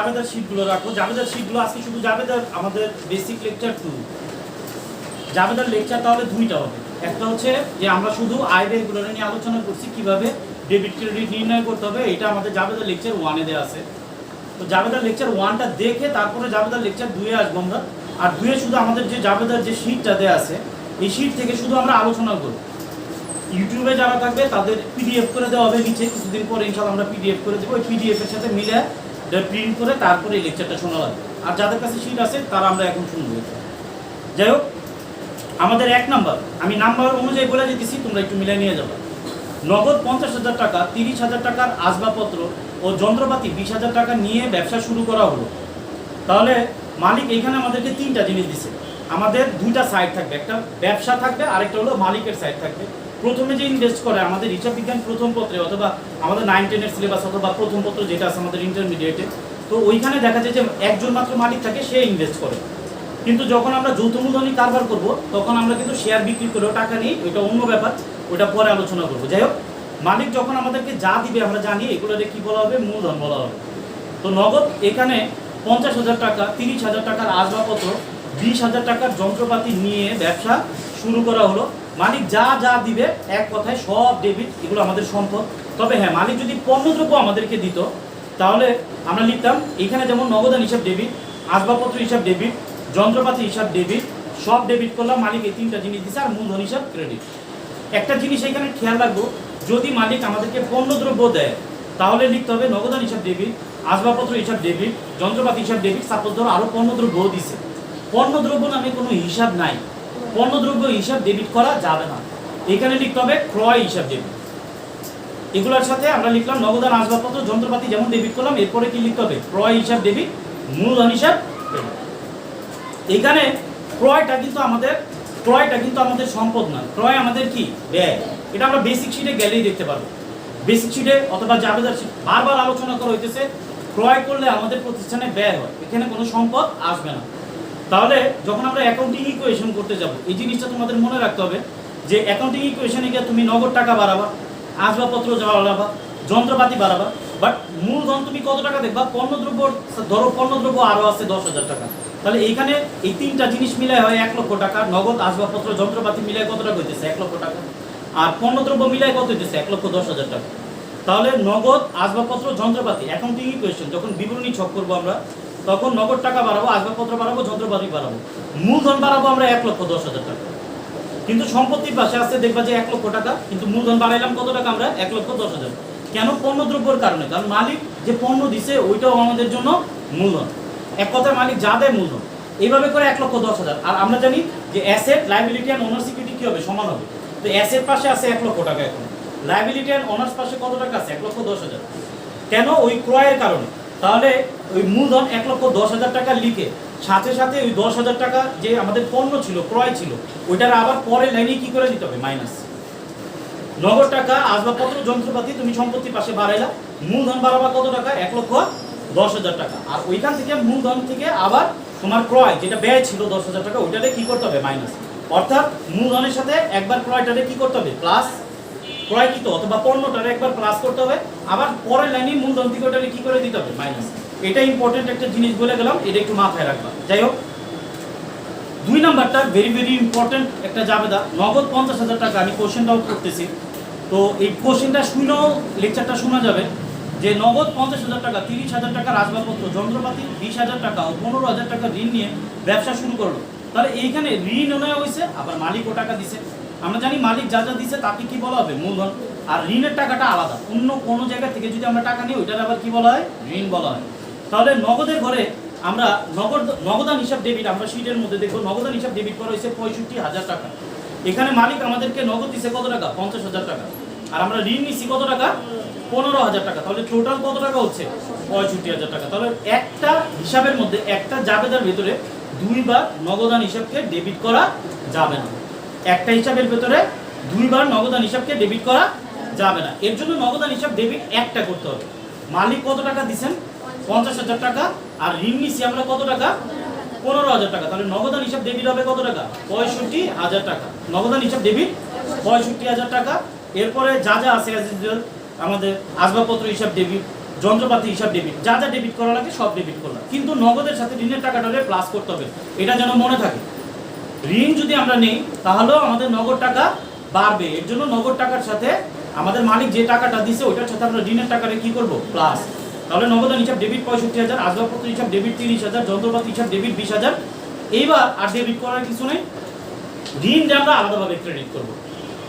জাবেদার শীটগুলো রাখো। জাবেদার শীটগুলো আজকে শুধু জাবেদার আমাদের বেসিক লেকচার 2। জাবেদার লেকচার তাহলে দুইটা হবে। একটা হচ্ছে যে আমরা শুধু আয় ব্যয়গুলো নিয়ে আলোচনা করছি কিভাবে ডেবিট ক্রেডিট নির্ণয় করতে হবে, এটা আমাদের জাবেদার লেকচার 1-এ দেওয়া আছে। তো জাবেদার লেকচার 1টা দেখে তারপরে জাবেদার লেকচার 2-এ আসবো আমরা। আর 2-এ শুধু আমাদের যে জাবেদার যে শীটটা দেওয়া আছে এই শীট থেকে শুধু আমরা আলোচনা করব। ইউটিউবে যারা থাকবে তাদের পিডিএফ করে দেওয়া হবে নিচে, কিছুদিন পরে ইনশাআল্লাহ আমরা পিডিএফ করে দেবো। ওই পিডিএফ এর সাথে মিলে প্রিন্ট করে তারপরে এই লেকচারটা শোনা লাগবে। আর যাদের কাছে শীট আছে তারা আমরা এখন শুনবো। যাই হোক, আমাদের 1 নাম্বার, আমি নাম্বার অনুযায়ী বলে দিতেছি, তোমরা একটু মিলে নিয়ে যাবে। নগদ 50,000 টাকা, 30,000 টাকার আসবাবপত্র ও যন্ত্রপাতি 20,000 টাকা নিয়ে ব্যবসা শুরু করা হলো। তাহলে মালিক এইখানে আমাদেরকে 3টা জিনিস দিছে। আমাদের 2টা সাইড থাকবে, একটা ব্যবসা থাকবে, আরেকটা হলো মালিকের সাইড থাকবে। প্রথমে যে ইনভেস্ট করে আমাদের হিসাব বিজ্ঞান প্রথম পত্রে অথবা আমাদের 9-10 সিলেবাস অথবা প্রথম পত্র যেটা আছে আমাদের ইন্টারমিডিয়েটে, তো ওইখানে দেখা যায় যে একজন মাত্র মালিক থাকে, সে ইনভেস্ট করে। কিন্তু যখন আমরা যৌথ মূলধনী কারবার করব তখন আমরা কিন্তু শেয়ার বিক্রি করেও টাকা নিই, ওইটা অন্য ব্যাপার, ওইটা পরে আলোচনা করবো। যাই হোক, মালিক যখন আমাদেরকে যা দিবে আমরা জানি এগুলোকে কি বলা হবে, মূলধন বলা হবে। তো নগদ এখানে 50,000 টাকা, 30,000 টাকার আসবাবপত্র, 20,000 টাকার যন্ত্রপাতি নিয়ে ব্যবসা শুরু করা হলো। মালিক যা যা দিবে এক কথায় সব ডেবিট, এগুলো আমাদের সম্পদ। তবে হ্যাঁ, মালিক যদি পণ্যদ্রব্য আমাদেরকে দিত তাহলে আমরা লিখতাম এখানে যেমন নগদান হিসাব ডেবিট, আসবাবপত্র হিসাব ডেবিট, যন্ত্রপাতি হিসাব ডেবিট, সব ডেবিট করলাম। মালিক এই 3টা জিনিস দিচ্ছে, আর মূলধন হিসাব ক্রেডিট। একটা জিনিস এখানে খেয়াল রাখবো, যদি মালিক আমাদেরকে পণ্যদ্রব্য দেয় তাহলে লিখতে হবে নগদান হিসাব ডেবিট, আসবাবপত্র হিসাব ডেবিট, যন্ত্রপাতি হিসাব ডেবিট। সাপোজ ধরো আরও পণ্যদ্রব্য দিছে, পণ্যদ্রব্য নামে কোনো হিসাব নাই, পণ্যদ্রব্য হিসাব ডেবিট করা যাবে না। এখানে লিখতে হবে ক্রয় হিসাব ডেবিট। এগুলোর সাথে আমরা লিখলাম নগদান, আসবাবপত্র, যন্ত্রপাতি যেমন ডেবিট করলাম, এরপরে কি লিখতে হবে, ক্রয় হিসাব ডেবিট, মূলধন হিসাব ডেবিট। এখানে ক্রয়টা কিন্তু আমাদের সম্পদ না, ক্রয় আমাদের কি ব্যয়। এটা আমরা বেসিক শিটে গেলেই দেখতে পারবো। বেসিক শিটে অথবা জাবেদার শিট বারবার আলোচনা করা হইতেছে, ক্রয় করলে আমাদের প্রতিষ্ঠানে ব্যয় হয়, এখানে কোনো সম্পদ আসবে না। তাহলে যখন আমরা অ্যাকাউন্টিং ইকুয়েশন করতে যাব, এই জিনিসটা তোমাদের মনে রাখতে হবে যে অ্যাকাউন্টিং ইকুয়েশনে গিয়ে তুমি নগদ টাকা বাড়াবা, আসবাবপত্র বাড়াবা, যন্ত্রপাতি বাড়াবা, বাট মূলধন তুমি কত টাকা দেখবা, পণ্যদ্রব্য, ধরো পণ্যদ্রব্য আরও আছে 10,000 টাকা, তাহলে এইখানে এই 3টা জিনিস মিলায় হয় 1 লক্ষ টাকা। নগদ, আসবাবপত্র, যন্ত্রপাতি মিলায় কত টাকা হইতেছে, 1 লক্ষ টাকা। আর পণ্যদ্রব্য মিলায় কত হইতেছে, 1,10,000 টাকা। তাহলে নগদ, আসবাবপত্র, যন্ত্রপাতি অ্যাকাউন্টিং ইকুয়েশন যখন বিবরণী ছক করবো আমরা, তখন নগদ টাকা বাড়াবো, আসবাবপত্র বাড়াবো, যন্ত্রপাতি বাড়াবো, মূলধন বাড়াবো আমরা 1,10,000 টাকা। কিন্তু সম্পত্তির পাশে আছে দেখবা যে 1 লক্ষ টাকা, কিন্তু মূলধন বাড়াইলাম কত টাকা আমরা, 1,10,000। কেন? পণ্যদ্রব্যের কারণে, কারণ মালিক যে পণ্য দিছে ওইটাও আমাদের জন্য মূলধন। এক কথায় মালিক যা দেয় মূলধন। এইভাবে করে 1,10,000। আর আমরা জানি যে asset, liability and owner security কি হবে, সমান হবে। তো অ্যাসেট পাশে আছে 1 লক্ষ টাকা, এখন লাইবিলিটি অ্যান্ড ওনার্স পাশে কত টাকা আছে, 1,10,000। কেন? ওই ক্রয়ের কারণে। তাহলে ওই মূলধন 1,10,000 টাকা লিখে সাথে সাথে ওই 10,000 টাকা যে আমাদের পণ্য ছিল, ক্রয় ছিল, ওইটার আবার পরের লাইনে কি করে দিতে হবে, মাইনাস। নগদ টাকা, আসবাবপত্র, যন্ত্রপাতি তুমি সম্পত্তির পাশে বাড়াইলা, মূলধন বাড়াবা কত টাকা, 1,10,000 টাকা। আর ওইখান থেকে মূলধন থেকে আবার তোমার ক্রয় যেটা ব্যয় ছিল 10,000 টাকা, ওইটাতে কি করতে হবে, মাইনাস। অর্থাৎ মূলধনের সাথে একবার ক্রয়টারে কি করতে হবে, প্লাস, ক্রয়কৃত অথবা পণ্যটারে একবার প্লাস করতে হবে, আবার পরের লাইনে মূলধন থেকে ওটারে কি করে দিতে হবে, মাইনাস। এটা ইম্পর্টেন্ট একটা জিনিস বলে গেলাম, এটা একটু মাথায় রাখবা। যাই হোক, 2 নাম্বারটা ভেরি ভেরি ইম্পর্টেন্ট একটা জাবেদা। নগদ 50,000 টাকা, আমি কোশ্চেনটাও করতেছি, তো এই কোশ্চেনটা শুনেও লেকচারটা শোনা যাবে যে নগদ 50,000 টাকা, 30,000 টাকার আসবাবপত্র, যন্ত্রপাতি, 20,000 টাকা ও 15,000 টাকা ঋণ নিয়ে ব্যবসা শুরু করলো। তাহলে এইখানে ঋণ নেওয়া হয়েছে, আবার মালিকও টাকা দিছে। আমরা জানি মালিক যা যা দিছে তাকে কি বলা হবে, মূলধন। আর ঋণের টাকাটা আলাদা, অন্য কোনো জায়গা থেকে যদি আমরা টাকা নিই ওইটার আবার কি বলা হয়, ঋণ বলা হয়। তাহলে নগদের ঘরে আমরা নগদান হিসাব ডেবিট, আমরা শীটের মধ্যে দেখবো নগদান হিসাব ডেবিট করা হয়েছে 65,000 টাকা। এখানে মালিক আমাদেরকে নগদ দিছে কত টাকা, 50,000 টাকা। আর আমরা ঋণ নিচ্ছি কত টাকা, 15,000 টাকা। তাহলে টোটাল কত টাকা হচ্ছে, 65,000 টাকা। তাহলে একটা হিসাবের মধ্যে, একটা জাবেদার ভেতরে 2 বার নগদান হিসাবকে ডেবিট করা যাবে না। একটা হিসাবের ভেতরে 2 বার নগদান হিসাবকে ডেবিট করা যাবে না। এর জন্য নগদান হিসাব ডেবিট একটা করতে হবে। মালিক কত টাকা দিচ্ছেন, 50,000 টাকা। আর ঋণ নিচ্ছি আমরা কত টাকা, 15,000 টাকা। তাহলে নগদান হিসাব ডেবিট হবে কত টাকা, 65,000 টাকা। নগদান হিসাব ডেবিট 65,000 টাকা। এরপরে যা যা আছে আমাদের আসবাবপত্র হিসাব ডেবিট, যন্ত্রপাতি হিসাব ডেবিট, যা যা ডেবিট করা লাগে সব ডেবিট করলাম, কিন্তু নগদের সাথে ঋণের টাকাটারে প্লাস করতে হবে, এটা যেন মনে থাকে। ঋণ যদি আমরা নেই তাহলেও আমাদের নগদ টাকা বাড়বে, এর জন্য নগদ টাকার সাথে আমাদের মালিক যে টাকাটা দিছে ওইটার সাথে আমরা ঋণের টাকাটা কি করব, প্লাস। তাহলে নগদান হিসাব ডেবিট 65,000, আসবাবপত্র হিসাব ডেবিট 30,000, যন্ত্রপাতি হিসাব ডেবিট 20,000। এইবার আর ডেবিট করার কিছু নেই, ঋণ যে আমরা আলাদাভাবে ক্রেডিট করব।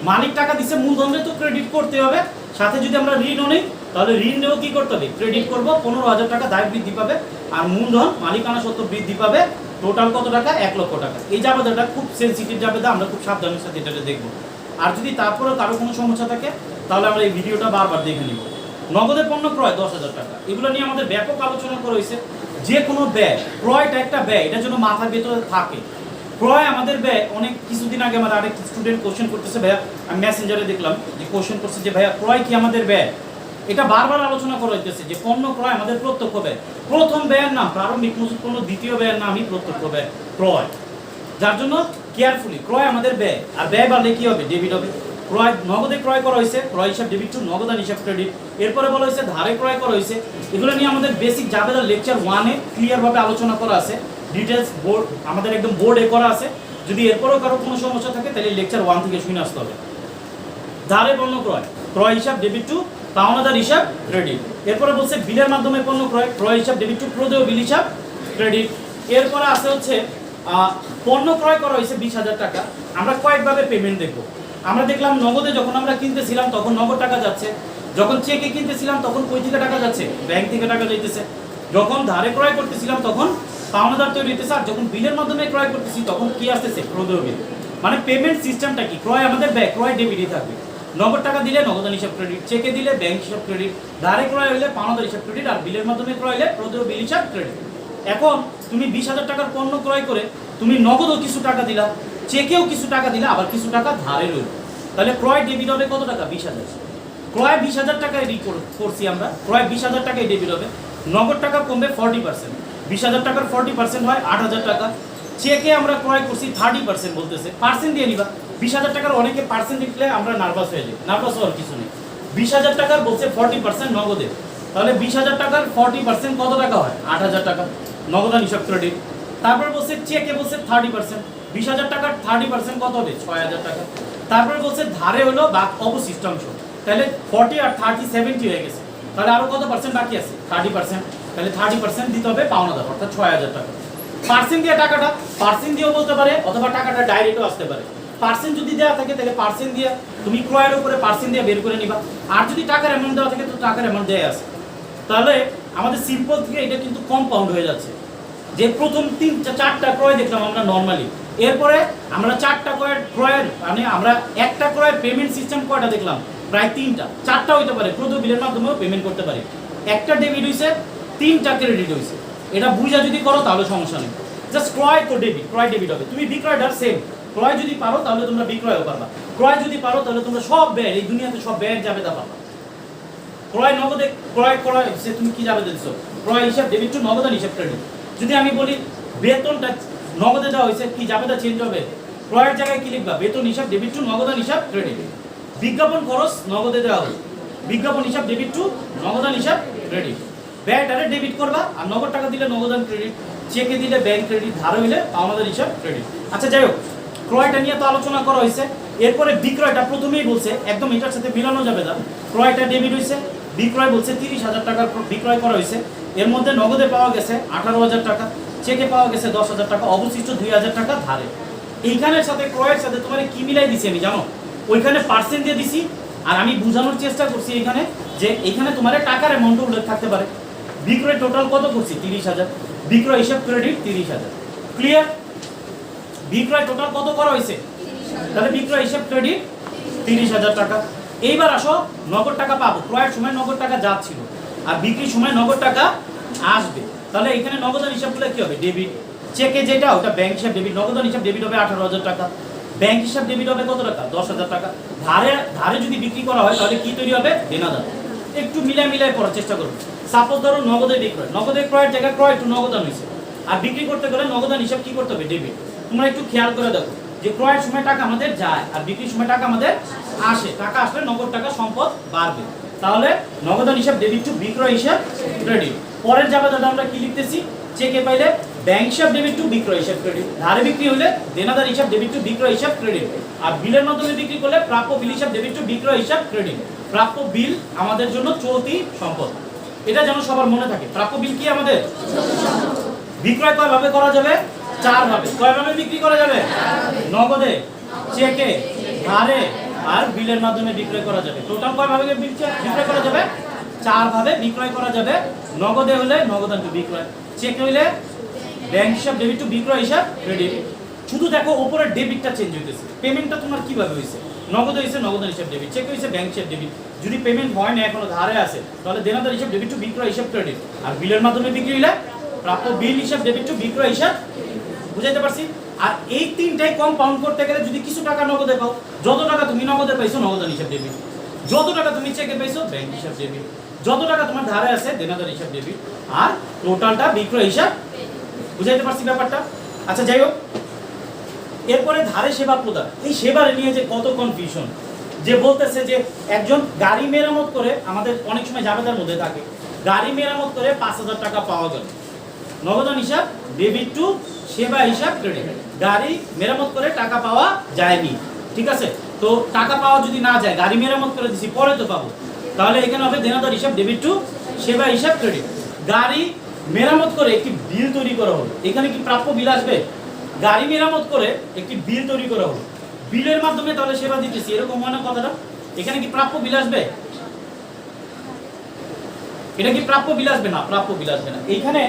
মালিক টাকা দিছে, মূলধনে তো ক্রেডিট করতে হবে, সাথে যদি আমরা ঋণও নেই তাহলে ঋণ নেও কি করতে হবে, ক্রেডিট করব। 15,000 টাকা দায় বৃদ্ধি পাবে, আর মূলধন মালিকানা সত্ত্ব বৃদ্ধি পাবে। টোটাল কত টাকা, 1 লক্ষ টাকা। এই জাবেদাটা খুব সেন্সিটিভ জাবেদা, আমরা খুব সাবধানের সাথে এটা দেখব। আর যদি তারপরেও কারো কোনো সমস্যা থাকে তাহলে আমরা এই ভিডিওটা বারবার দেখে নিব। নগদের পণ্য ক্রয় 10,000 টাকা, এগুলো নিয়ে আমাদের ব্যাপক আলোচনা করা হয়েছে। যে কোনো ব্যয়, ক্রয়টা একটা ব্যয়, এটা যেন মাথার ভেতরে থাকে। ক্রয় আমাদের ব্যয়। অনেক কিছুদিন আগে আমার আরেক স্টুডেন্ট কোশ্চেন করতেছে, ভাইয়া আমি মেসেঞ্জারে দেখলাম যে কোশ্চেন করছে যে ভাইয়া ক্রয় কি আমাদের ব্যয়। এটা বারবার আলোচনা করা হইতেছে যে পণ্য ক্রয় আমাদের প্রত্যক্ষ ব্যয়। প্রথম ব্যয়ের নাম প্রারম্ভিক মজুত পণ্য, দ্বিতীয় ব্যয়ের নামই প্রত্যক্ষ ব্যয় ক্রয়। যার জন্য কেয়ারফুলি, ক্রয় আমাদের ব্যয়, আর ব্যয় বাড়লে কি হবে, ডেবিট হবে। ক্রয় নগদে ক্রয় করা হয়েছে, ক্রয় হিসাব ডেবিট টু, নগদান হিসাব ক্রেডিট। এরপরে বলা হয়েছে ধারে ক্রয় করা হয়েছে। এগুলো নিয়ে আমাদের বেসিক জাবেদার লেকচার 1-এ ক্লিয়ারভাবে আলোচনা করা আছে, ডিটেলস বোর্ড আমাদের একদম বোর্ডে করা আছে। যদি এরপরেও কারো কোনো সমস্যা থাকে তাহলে লেকচার 1 থেকে শুনে আসতে হবে। ধারে পণ্য ক্রয়, ক্রয় হিসাব ডেবিট টু, পাওনাদার হিসাব ক্রেডিট। এরপরে বলছে বিলের মাধ্যমে পণ্য ক্রয়, ক্রয় হিসাব ডেবিট টু, প্রদেয় বিল হিসাব ক্রেডিট। এরপরে আছে হচ্ছে পণ্য ক্রয় করা হয়েছে 20,000 টাকা। আমরা কয়েকভাবে পেমেন্ট দেখবো। আমরা দেখলাম নগদে যখন আমরা কিনতেছিলাম তখন নগদ টাকা যাচ্ছে, যখন চেকে কিনতেছিলাম তখন কই থেকে টাকা যাচ্ছে, ব্যাংক থেকে টাকা যাইতেছে। যখন ধারে ক্রয় করতেছিলাম তখন পাওনাদার তৈরি হইতেছে, আর যখন বিলের মাধ্যমে ক্রয় করতেছি তখন কি আসতেছে, প্রদেয় বিল। মানে পেমেন্ট সিস্টেমটা কি, ক্রয় আমাদের ব্যয়, ক্রয় ডেবিটই থাকবে। নগদ টাকা দিলে নগদান হিসাব ক্রেডিট, চেকে দিলে ব্যাংক হিসাব ক্রেডিট, ধারে ক্রয় হলে পাওনাদার হিসাব ক্রেডিট, আর বিলের মাধ্যমে ক্রয় হলে প্রদেয় বিল হিসাব ক্রেডিট। এখন তুমি 20,000 টাকার পণ্য ক্রয় করে তুমি নগদও কিছু টাকা দিলা, চেকেও কিছু টাকা দিলা, আবার কিছু টাকা ধারে রইল, তাহলে ক্রয় ডেবিট হবে কত টাকা, 20,000। ক্রয় 20,000 টাকায় করছি আমরা, ক্রয় 20,000 টাকায় ডেবিট হবে। নগদ টাকা কমবে 40%, 20,000 টাকার 40% হয় 8,000 টাকা। চেকে আমরা ক্রয় করছি 30% বলতেছে, পার্সেন্ট দিয়ে নিবা। 20,000 টাকার অনেকে পার্সেন্ট দিলে আমরা নার্ভাস হয়ে যাই, নার্ভাস হওয়ার কিছু নেই। 20,000 টাকার বলছে 40% নগদে, তাহলে 20,000 টাকার 40% কত টাকা হয়, 8,000 টাকা, নগদান হিসাব ক্রেডিট। তারপর বলছে চেকে বলছে 30%, 20,000 টাকার 30% কত হবে, 6,000 টাকা। তারপরে বলছে ধারে হলো বা অবশিষ্টাংশ, তাহলে 40 আর 30 70 হয়ে গেছে, তাহলে আরো কত পার্সেন্ট বাকি আছে, 30%, তাহলে 30% দিতে হবে পাওনাদার, অর্থাৎ 6,000 টাকা। পার্সেন্ট দিয়ে টাকাটা, পার্সেন্ট দিয়েও বলতে পারে অথবা টাকাটা ডাইরেক্টও আসতে পারে। পার্সেন্ট যদি দেওয়া থাকে তাহলে পার্সেন্ট দিয়ে তুমি ক্রয়ের উপরে পার্সেন্ট দিয়ে বের করে নিবা, আর যদি টাকার অ্যামাউন্ট দেওয়া থাকে তো টাকার অ্যামাউন্ট দেয়া আছে। তাহলে আমাদের সিম্পল থেকে এটা কিন্তু কম্পাউন্ড হয়ে যাচ্ছে, যে প্রথম 3-4টা ক্রয় দেখলাম আমরা নর্মালি, এরপরে আমরা 4টা ক্রয়ের মানে আমরা একটা ক্রয়ের পেমেন্ট সিস্টেম কয়টা দেখলাম, প্রায় 3টা 4টা হইতে পারে, প্রদেয় বিলের মাধ্যমেও পেমেন্ট করতে পারি। একটা ডেবিট হয়েছে, 3টা ক্রেডিট হয়েছে। এটা বুঝা যদি করো তাহলে সমস্যা নেই, জাস্ট ক্রয় তো ডেবিট, ক্রয় ডেবিট হবে। তুমি বিক্রয়টা সেম, ক্রয় যদি পারো তাহলে তোমরা বিক্রয়ও পারবা, ক্রয় যদি পারো তাহলে তোমরা সব ব্যয়, এই দুনিয়াতে সব ব্যয়ের জাবেদা পাবা। ক্রয় নগদে ক্রয় করা সে তুমি কি যাবে দিচ্ছো, ক্রয় হিসাব ডেবিট টু, নগদান হিসাব ক্রেডিট। যদি আমি বলি বেতনটা নগদে দেওয়া হয়েছে, কি জাবেদা চেঞ্জ হবে, ক্রয়ের জায়গায় কি লিখবা, বেতন হিসাব ডেবিট টু, নগদান হিসাব ক্রেডিট। বিজ্ঞাপন খরচ নগদে দেওয়া হবে, বিজ্ঞাপন হিসাব ডেবিট টু, নগদান হিসাব ক্রেডিট। ব্যয়টারে ডেবিট করবা, আর নগদ টাকা দিলে নগদান ক্রেডিট, চেকে দিলে ব্যাংক ক্রেডিট, ধার হইলে পাওনাদার হিসাব ক্রেডিট। আচ্ছা যাই হোক, ক্রয়টা নিয়ে তো আলোচনা করা হয়েছে। এরপরে বিক্রয়টা প্রথমেই বলছে একদম এটার সাথে মিলানো যাবে না, ক্রয়টা ডেবিট হয়েছে, বিক্রয় বলছে 30,000 টাকার বিক্রয় করা হয়েছে। এর মধ্যে নগদে পাওয়া গেছে 18,000 টাকা, চেকে পাওয়া গেছে 10,000 টাকা, অবশিষ্ট 2,000 টাকা ধারে। এইখানের সাথে ক্রয়ের সাথে তোমার কি মিলাই দিছি আমি জানো, ওইখানে পার্সেন্ট দিয়ে দিছি, আর আমি বোঝানোর চেষ্টা করছি এখানে যে এখানে তোমার টাকার অ্যামাউন্ট উল্লেখ থাকতে পারে। বিক্রয় টোটাল কত করছি, 30,000, বিক্রয় হিসাব ক্রেডিট 30,000। ক্লিয়ার? বিক্রয় টোটাল কত করা হয়েছে, তাহলে বিক্রয় হিসাব ক্রেডিট 30,000 টাকা। এইবার আসো নগদ টাকা পাবো, ক্রয়ের সময় নগদ টাকা যাচ্ছিল আর বিক্রির সময় নগদ টাকা আসবে, তাহলে এখানে নগদান হিসাবগুলো কি হবে, ডেবিট। চেকে যেটা ওটা ব্যাংক হিসাব ডেবিট, নগদান হিসাব ডেবিট হবে 18,000 টাকা, ব্যাংক হিসাব ডেবিট হবে কত টাকা, 10,000 টাকা। ধারে যদি বিক্রি করা হয় তাহলে কি তৈরি হবে, দেনাদার। একটু মিলাই পড়ার চেষ্টা করুন। সাপোজ ধরো নগদে বিক্রয়, নগদে ক্রয়ের জায়গায় ক্রয় একটু নগদান হয়েছে, আর বিক্রি করতে গেলে নগদান হিসাব কি করতে হবে, ডেবিট। তোমরা একটু খেয়াল করে দেখো যে ক্রয়ের সময় টাকা আমাদের যায় আর বিক্রির সময় টাকা আমাদের আসে, টাকা আসলে নগদ টাকা সম্পদ বাড়বে। তাহলে নগদান হিসাব ডেবিট টু বিক্রয় হিসাব ক্রেডিট। পরের জাবেদাটা আমরা কি লিখতেছি, চেকে পাইলে ব্যাংক হিসাব ডেবিট টু বিক্রয় হিসাব ক্রেডিট, ধারে বিক্রি হলে দেনাদার হিসাব ডেবিট টু বিক্রয় হিসাব ক্রেডিট, আর বিলের মাধ্যমে বিক্রি করলে প্রাপ্য বিল হিসাব ডেবিট টু বিক্রয় হিসাব ক্রেডিট। প্রাপ্য বিল আমাদের জন্য চলতি সম্পদ, এটা যেন সবার মনে থাকে। প্রাপ্য বিল কি আমাদের বিক্রয় কয় ভাবে করা যাবে, 4 ভাবে। কয় ভাবে বিক্রি করা যাবে, নগদে, চেকে, ধারে আর বিলের মাধ্যমে বিক্রয় করা যাবে। টোটাল কয় ভাবে বিক্রয় করা যাবে, 4 ভাবে বিক্রয় করা যাবে। নগদে হলে নগদান টু বিক্রয়, চেক হইলে ব্যাংক হিসাব ডেবিট টু বিক্রয় হিসাব ক্রেডিট। শুধু দেখো উপরের ডেবিটটা চেঞ্জ হইতেছে, পেমেন্টটা তোমার কিভাবে হইছে, নগদ হইছে নগদান হিসাব ডেবিট, চেক হইছে ব্যাংক হিসাব ডেবিট। যদি পেমেন্ট হয় না এখনো ধারে আছে তাহলে দেনাদার হিসাব ডেবিট টু বিক্রয় হিসাব ক্রেডিট, আর বিলের মাধ্যমে বিক্রি হইলে প্রাপ্য বিল হিসাব ডেবিট টু বিক্রয় হিসাব। বুঝাইতে পারছি? আর এই তিনটাই কম্পাউন্ড করতে গেলে যদি কিছু টাকা নগদে পাও, যত টাকা তুমি নগদে পাইছো নগদান হিসাব ডেবিট, যত টাকা তুমি চেকে পাইছো ব্যাংক হিসাব ডেবিট, যত টাকা তোমার ধারে আছে দেনাদার হিসাব ডেবিট, আর টোটালটা বিক্রয় হিসাব। বুঝাইতে পারছি ব্যাপারটা? আচ্ছা যাই হোক, এরপরে ধারে সেবা প্রদান। এই সেবা নিয়ে যে কত কনফিউশন, যে বলতেছে যে একজন গাড়ি মেরামত করে, আমাদের অনেক সময় জাবেদার মধ্যে থাকে গাড়ি মেরামত করে 5,000 টাকা পাওয়া গেল, নগদান হিসাব ডেবিট টু সেবা হিসাব ক্রেডিট। গাড়ি মেরামত করে টাকা পাওয়া যায়নি, ঠিক আছে, তো টাকা পাওয়া যদি না যায়, গাড়ি মেরামত করে দিছি পরে তো পাবো, তাহলে এখানে হবে দেনাদার হিসাব ডেবিট টু সেবা হিসাব ক্রেডিট। গাড়ি মেরামত করে একটি বিল তৈরি করা হলো, এখানে কি প্রাপ্য বিল আসবে? গাড়ি মেরামত করে একটি বিল তৈরি করা হলো, বিলের মাধ্যমে তাহলে সেবা দিতেছি, এরকম হয় না কথাটা? এখানে কি প্রাপ্য বিল আসবে? এটা কি প্রাপ্য বিল আসবে? না, প্রাপ্য বিল আসবে না। এইখানে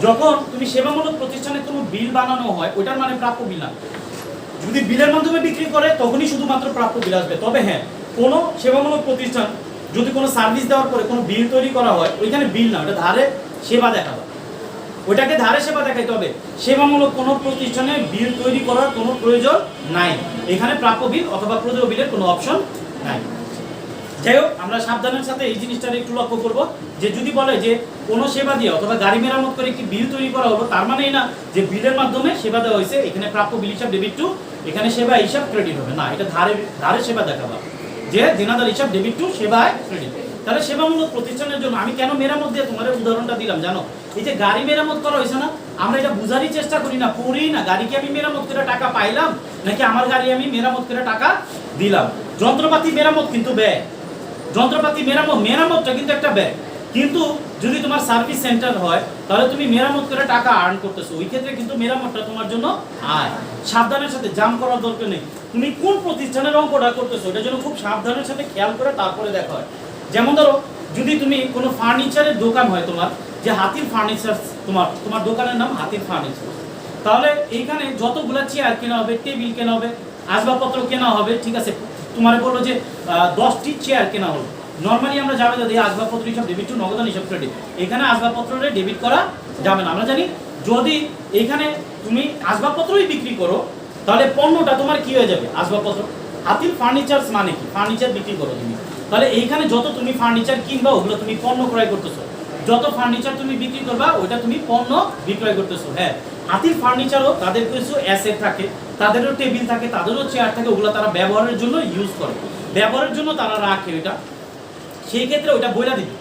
যখন তুমি সেবামূলক প্রতিষ্ঠানে কোনো বিল বানানো হয়, ওটার মানে প্রাপ্য বিল না। যদি বিলের মাধ্যমে বিক্রি করে তখনই শুধুমাত্র প্রাপ্য বিল আসবে। তবে হ্যাঁ, কোনো সেবামূলক প্রতিষ্ঠান যদি কোনো সার্ভিস দেওয়ার পরে কোনো বিল তৈরি করা হয়, ওইখানে বিল না, ওটা ধারে সেবা দেখাবে, ওইটাকে ধারে সেবা দেখাইতে হবে। সেবামূলক কোনো প্রতিষ্ঠানে বিল তৈরি করার কোনো প্রয়োজন নাই, এখানে প্রাপ্য বিল অথবা প্রদেয় বিলের কোনো অপশন নাই। যাই হোক, আমরা সাবধানের সাথে এই জিনিসটা একটু লক্ষ্য করব, যে যদি বলে যে কোনো সেবা দিয়ে অথবা গাড়ি মেরামত করে একটি বিল তৈরি করা হলো, তার মানে এই না যে বিলের মাধ্যমে সেবা দেওয়া হয়েছে, এখানে প্রাপ্য বিল হিসাব ডেবিট টু, এখানে সেবা হিসাব ক্রেডিট হবে না, এটা ধারে ধারে সেবা দেখাবা, যে দেনাদার হিসাব ডেবিট টু সেবায় ক্রেডিট। তাহলে সেবামূলক প্রতিষ্ঠানের জন্য আমি কেন মেরামত দিয়ে তোমার উদাহরণটা দিলাম জানো? এই যে গাড়ি মেরামত করা হয়েছে না, আমরা এটা বুঝারই চেষ্টা করি না, পড়ি না, গাড়িকে আমি মেরামত করে টাকা পাইলাম নাকি আমার গাড়ি আমি মেরামত করে টাকা দিলাম। যন্ত্রপাতি মেরামত কিন্তু ব্যয়, যন্ত্রপাতি মেরামতটা কিন্তু একটা ব্যয়, কিন্তু যদি তোমার সার্ভিস সেন্টার হয় তাহলে তুমি মেরামত করে টাকা আর্ন করতেছো, ওই ক্ষেত্রে কিন্তু মেরামতটা তোমার জন্য আয়। সাবধানের সাথে, জাম করার দরকার নেই, তুমি কোন প্রতিষ্ঠানের অঙ্কটা করতেছো এটার জন্য খুব সাবধানের সাথে খেয়াল করে তারপরে দেখা হয়। যেমন ধরো, যদি তুমি কোনো ফার্নিচারের দোকান হয় তোমার, যে হাতির ফার্নিচার, তোমার দোকানের নাম হাতির ফার্নিচার, তাহলে এইখানে যতগুলা চেয়ার কেনা হবে, টেবিল কেনা হবে, আসবাবপত্র কেনা হবে, ঠিক আছে, তোমার বললো যে 10টি চেয়ার কেনা হলো, নর্মালি আমরা যাবে যদি আসবাবপত্র হিসাব ডেবিট টু নগদান হিসাব ক্রেডিট, এখানে আসবাবপত্রে ডেবিট করা যাবে না। আমরা জানি যদি এখানে তুমি আসবাবপত্রই বিক্রি করো তাহলে পণ্যটা তোমার কি হয়ে যাবে, আসবাবপত্র। হাতির ফার্নিচার মানে কি, ফার্নিচার বিক্রি করো তুমি, তাহলে এইখানে যত তুমি ফার্নিচার কিনবা ওগুলো তুমি পণ্য ক্রয় করতেছো, যত ফার্নিচার তুমি বিক্রি করবা ওইটা তুমি পণ্য বিক্রয় করতেছো। হ্যাঁ, হাতির ফার্নিচারও তাদের কিছু অ্যাসেট থাকে, তাদেরও টেবিল থাকে, তাদেরও চেয়ার থাকে, ওগুলো তারা ব্যবহারের জন্য ইউজ করে, ব্যবহারের জন্য তারা রাখে ওইটা, সেই ক্ষেত্রে ওইটা বইলা দিবে